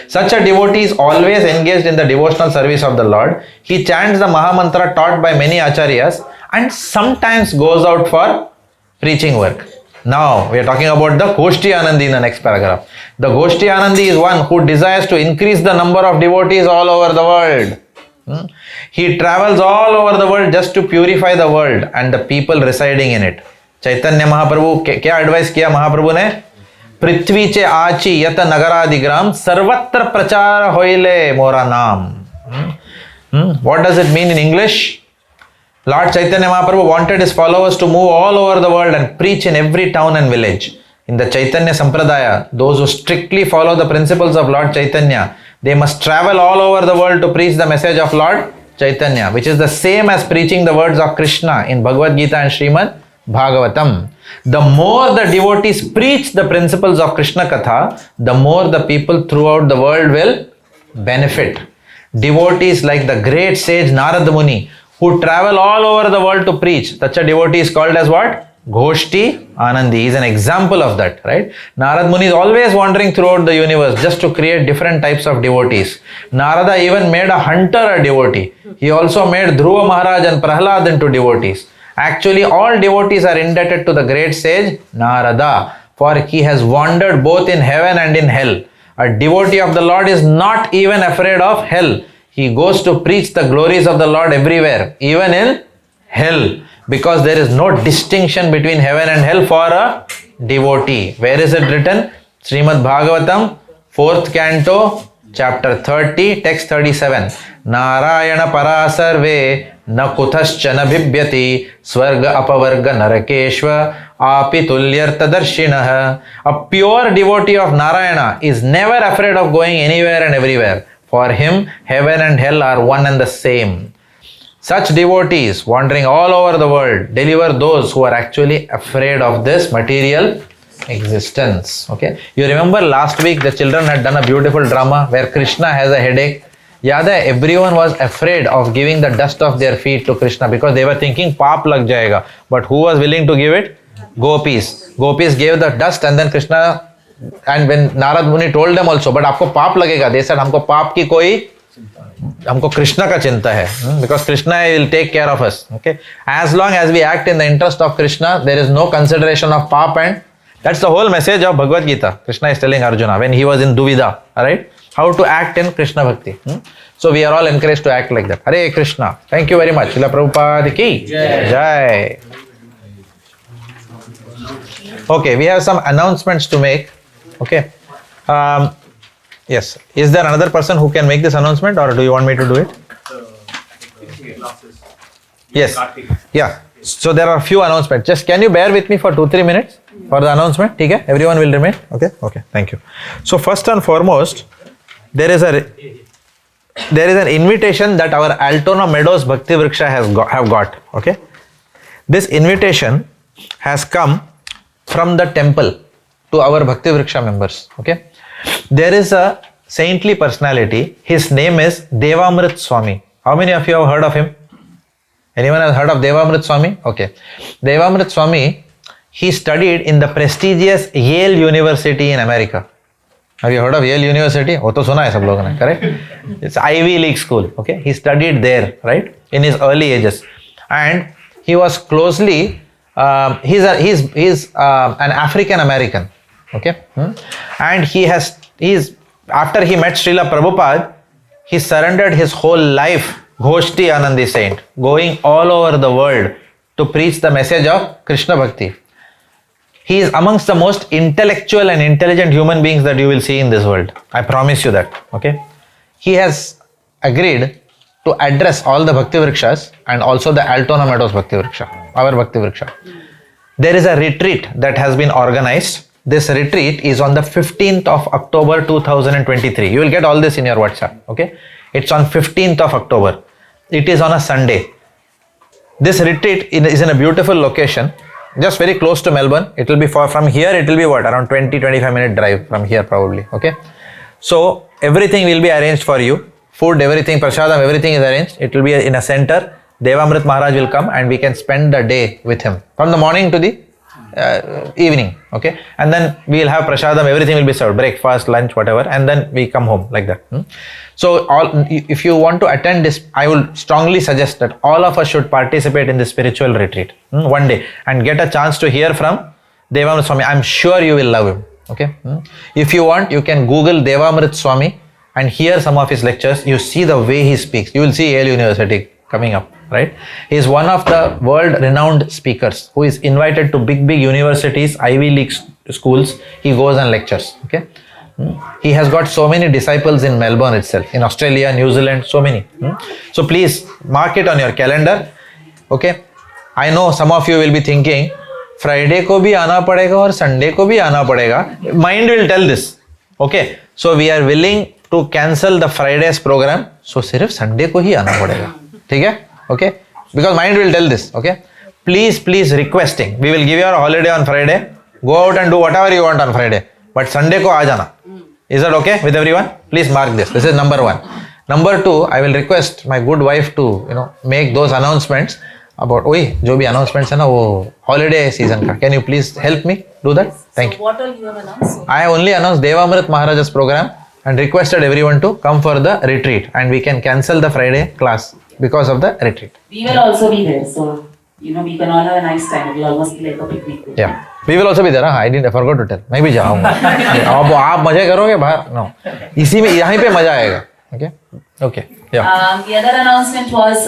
[SPEAKER 2] Such a devotee is always engaged in the devotional service of the Lord. He chants the Mahamantra taught by many acharyas and sometimes goes out for preaching work. Now, we are talking about the Goshti Anandi in the next paragraph. The Goshti Anandi is one who desires to increase the number of devotees all over the world. He travels all over the world just to purify the world and the people residing in it. Chaitanya Mahaprabhu, क्या advice किया महाप्रभु ने? पृथ्वीचे आची यत नगरादिग्राम सर्वत्र प्रचार होइले मोरा नाम. What does it mean in English? Lord Chaitanya Mahaprabhu wanted his followers to move all over the world and preach in every town and village. In the Chaitanya Sampradaya, those who strictly follow the principles of Lord Chaitanya, they must travel all over the world to preach the message of Lord Chaitanya, which is the same as preaching the words of Krishna in Bhagavad Gita and Srimad Bhagavatam. The more the devotees preach the principles of Krishna Katha, the more the people throughout the world will benefit. Devotees like the great sage Narad Muni, who travel all over the world to preach, such a devotee is called as what? Ghoshti Anandi. He is an example of that, right? Narad Muni is always wandering throughout the universe just to create different types of devotees. Narada even made a hunter a devotee. He also made Dhruva Maharaj and Prahlad into devotees. Actually, all devotees are indebted to the great sage Narada, for he has wandered both in heaven and in hell. A devotee of the Lord is not even afraid of hell. He goes to preach the glories of the Lord everywhere, even in hell, because there is no distinction between heaven and hell for a devotee. Where is it written? Srimad Bhagavatam, 4th canto, chapter 30, text 37. Narayana parasarve na kuthascha na bhibyati swarga apavarga narakeshva api tulyartadarshinaha. A pure devotee of Narayana is never afraid of going anywhere and everywhere. For him, heaven and hell are one and the same. Such devotees wandering all over the world deliver those who are actually afraid of this material existence. Okay, you remember last week the children had done a beautiful drama where Krishna has a headache. Yada, everyone was afraid of giving the dust of their feet to Krishna because they were thinking paap lag jayega. But who was willing to give it? Gopis. Gopis gave the dust and then Krishna, and when Narad Muni told them also, but आपको पाप लगेगा. They said हमको पाप की कोई, हमको कृष्ण का चिंता है, because Krishna will take care of us. Okay, as long as we act in the interest of Krishna, there is no consideration of paap, and that's the whole message of Bhagavad Gita. Krishna is telling Arjuna when he was in Duvida, all right, how to act in Krishna Bhakti. So we are all encouraged to act like that. Hare Krishna. Thank you very much. Srila Prabhupada ki Jai. Okay, we have some announcements to make. Okay. Yes. Is there another person who can make this announcement, or do you want me to do it? Yes. Yeah. So there are a few announcements. Just can you bear with me for 2-3 minutes for the announcement? Okay. Everyone will remain. Okay. Okay. Thank you. So first and foremost, there is an invitation that our Altona Meadows Bhakti Vriksha have got. Okay. This invitation has come from the temple to our Bhakti Vriksha members. Okay. There is a saintly personality. His name is Devamrit Swami. How many of you have heard of him? Anyone has heard of Devamrit Swami? Okay. Devamrit Swami, he studied in the prestigious Yale University in America. Have you heard of Yale University? वो तो सुना है सब लोगों ने, correct? It's Ivy League school. Okay. He studied there, right, in his early ages, and he was closely. He's an African American. Okay, and he's after he met Srila Prabhupada, he surrendered his whole life, Ghoshti Anandi saint, going all over the world to preach the message of Krishna Bhakti. He is amongst the most intellectual and intelligent human beings that you will see in this world. I promise you that. Okay, he has agreed to address all the Bhakti Vrikshas and also the Altona Meadows Bhakti Vriksha, our Bhakti Vriksha. There is a retreat that has been organized. This retreat is on the 15th of October 2023. You will get all this in your WhatsApp. Okay, it's on 15th of October. It is on a Sunday. This retreat is in a beautiful location, just very close to Melbourne. It will be from here. It will be around 20-25 minute drive from here probably. Okay, so everything will be arranged for you. Food, everything, prasadam, everything is arranged. It will be in a center. Devamrit Maharaj will come and we can spend the day with him from the morning to the evening. Okay, and then we will have prasadam, everything will be served, breakfast, lunch, whatever, and then we come home like that. So if you want to attend this, I will strongly suggest that all of us should participate in this spiritual retreat one day and get a chance to hear from Devamrit Swami. I'm sure you will love him. Okay, if you want, you can Google Devamrit Swami and hear some of his lectures. You see the way he speaks. You will see Yale University coming up, right? He is one of the world renowned speakers who is invited to big universities, Ivy League schools. He goes and lectures. Okay, he has got so many disciples in Melbourne itself, in Australia, New Zealand, so many. So please mark it on your calendar. Okay, I know some of you will be thinking Friday को भी आना पड़ेगा और Sunday को भी आना पड़ेगा. Mind will tell this. Okay, so we are willing to cancel the Friday's program. So सिर्फ Sunday को ही आना पड़ेगा. ठीक है? Okay, because mind will tell this. Okay, please requesting, we will give you a holiday on Friday. Go out and do whatever you want on Friday, but Sunday को आ जाना. Is that okay with everyone? Please mark this. This is number 1. Number 2, I will request my good wife to make those announcements about जो भी announcements है ना वो holiday season का. Can you please help me do that? Thank you.
[SPEAKER 16] What all you have announced?
[SPEAKER 2] I only announced Devamrit Maharaja's program and requested everyone to come for the retreat, and we can cancel the Friday class because of the retreat.
[SPEAKER 4] We will also be there, so we can all have a nice time. It will almost be like a picnic.
[SPEAKER 2] Yeah, we will also be there. I forgot to tell. मैं भी जाऊँगा. आप मजे करोगे बाहर? No. इसी में यहाँ पे मजा आएगा. Okay. Yeah.
[SPEAKER 4] The other announcement was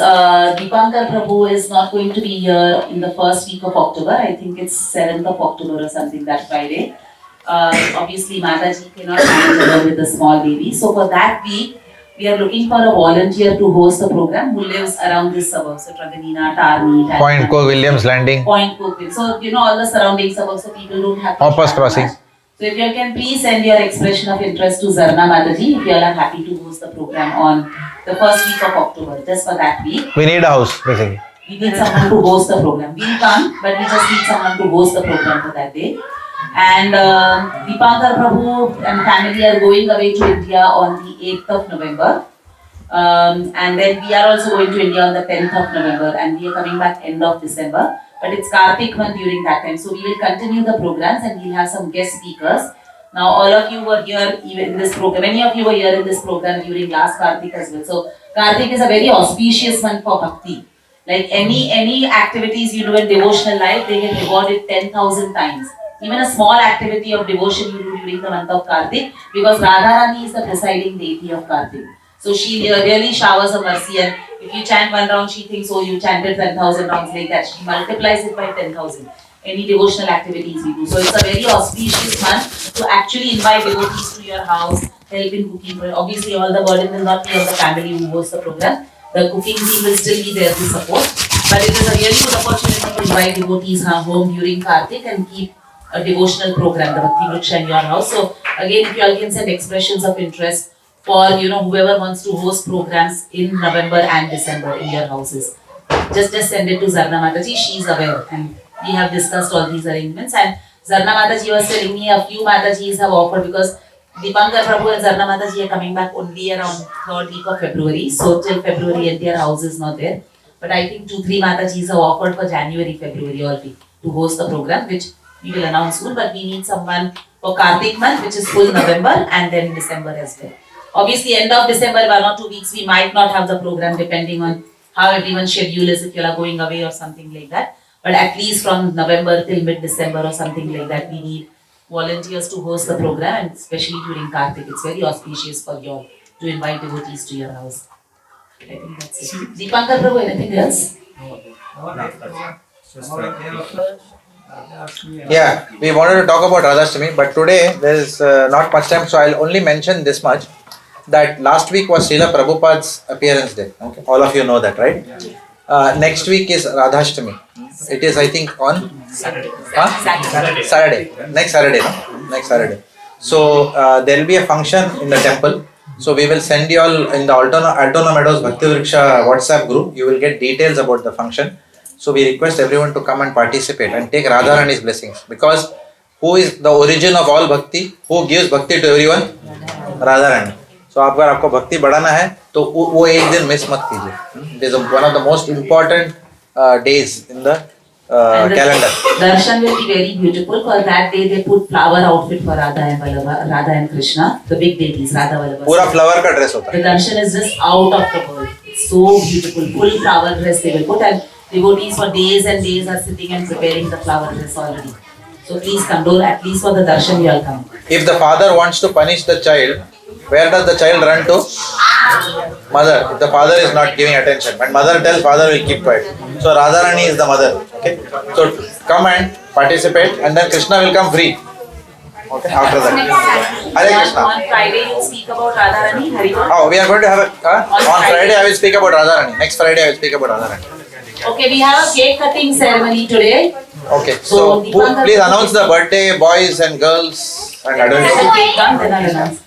[SPEAKER 4] Deepankar Prabhu is not going to be here in the first week of October. I think it's 7th of October or something, that Friday. Obviously, Mataji cannot manage along with the small baby. So for that week, We are looking for a volunteer to host the program who lives around this suburb. So Traganina, Tarni,
[SPEAKER 2] Point Cook, Williams Landing,
[SPEAKER 4] Point Cook. So all the surrounding suburbs, so people don't have to
[SPEAKER 2] Hoppers
[SPEAKER 4] travel
[SPEAKER 2] Crossing.
[SPEAKER 4] much. So if you can please send your expression of interest to Zarna Mataji if you all are happy to host the program on the first week of October, just for that week.
[SPEAKER 2] We need a house, basically.
[SPEAKER 4] We need someone to host the program. We'll come, but we just need someone to host the program for that day. And Deepankar Prabhu and family are going away to India on the 8th of November. And then we are also going to India on the 10th of November and we are coming back end of December. But it's Kartik month during that time. So we will continue the programs and we'll have some guest speakers. Now all of you were here even in this program. Many of you were here in this program during last Kartik as well. So Kartik is a very auspicious month for Bhakti. Like any activities you do in devotional life, they get rewarded 10,000 times. Even a small activity of devotion you do during the month of Kartik, because Radharani is the presiding deity of Kartik. So she really showers her mercy, and if you chant one round, she thinks, oh, you chanted 10,000 rounds like that. She multiplies it by 10,000. Any devotional activities we do. So it's a very auspicious month to actually invite devotees to your house, help in cooking. Obviously, all the burden will not be on the family who hosts the program. The cooking team will still be there to support. But it is a really good opportunity to invite devotees home during Kartik and keep a devotional program, the Bhakti Vriksha in your house. So again, if you all can send expressions of interest for whoever wants to host programs in November and December in your houses. Just send it to Zarna Mataji, she is aware and we have discussed all these arrangements. And Zarna Mataji was telling me a few Matajis have offered because Deepankar Prabhu and Zarna Mataji are coming back only around 3rd week of February. So till February and their house is not there. But I think 2-3 Matajis have offered for January, February already to host the program, which we will announce soon. But we need someone for Kartik month, which is full November and then December as well. Obviously, end of December, 1 or 2 weeks, we might not have the program depending on how everyone's schedule is, if you are going away or something like that. But at least from November till mid-December or something like that, we need volunteers to host the program, and especially during Kartik. It's very auspicious for you all to invite devotees to your house. I think that's it. Deepankar Prabhu, anything else?
[SPEAKER 2] Yeah, we wanted to talk about Radhashtami, but today there is not much time, so I'll only mention this much. That last week was Srila Prabhupada's appearance day. Okay, all of you know that, right? Next week is Radhashtami. It is, I think, on Saturday. Saturday. Next Saturday. No? Next Saturday. So there will be a function in the temple. So we will send you all in the Altona Meadows Bhakti Vriksha WhatsApp group. You will get details about the function. So we request everyone to come and participate and take Radharani's blessings. Because who is the origin of all bhakti? Who gives bhakti to everyone? Radharani. So अगर आपको भक्ति बढ़ाना है तो वो एक दिन miss मत कीजिए. It is one of the most important days in the calendar.
[SPEAKER 4] Darshan will be very beautiful because that day they put flower outfit for Radha and Krishna, the big deities, Radha Vallabha.
[SPEAKER 2] पूरा flower का dress होता है.
[SPEAKER 4] The darshan is just out of the world. It's so beautiful, full flower dress they will put, and devotees for days and days are sitting and preparing the flower dress already. So please come, don't at least for the darshan you all come.
[SPEAKER 2] If the father wants to punish the child, where does the child run to? Mother. If the father is not giving attention, but mother tells, father will keep quiet. So Radharani is the mother. Okay. So come and participate, and then Krishna will come free. Okay. After that. Hare Krishna.
[SPEAKER 4] On Friday you speak about Radharani. Haribol.
[SPEAKER 2] Oh, we are going to have on Friday I will speak about Radharani. Next Friday I will speak about Radharani.
[SPEAKER 4] Okay, we have a cake cutting ceremony today.
[SPEAKER 2] Okay. So please announce the birthday boys and girls and adults.
[SPEAKER 4] Cake come, then I'll announce.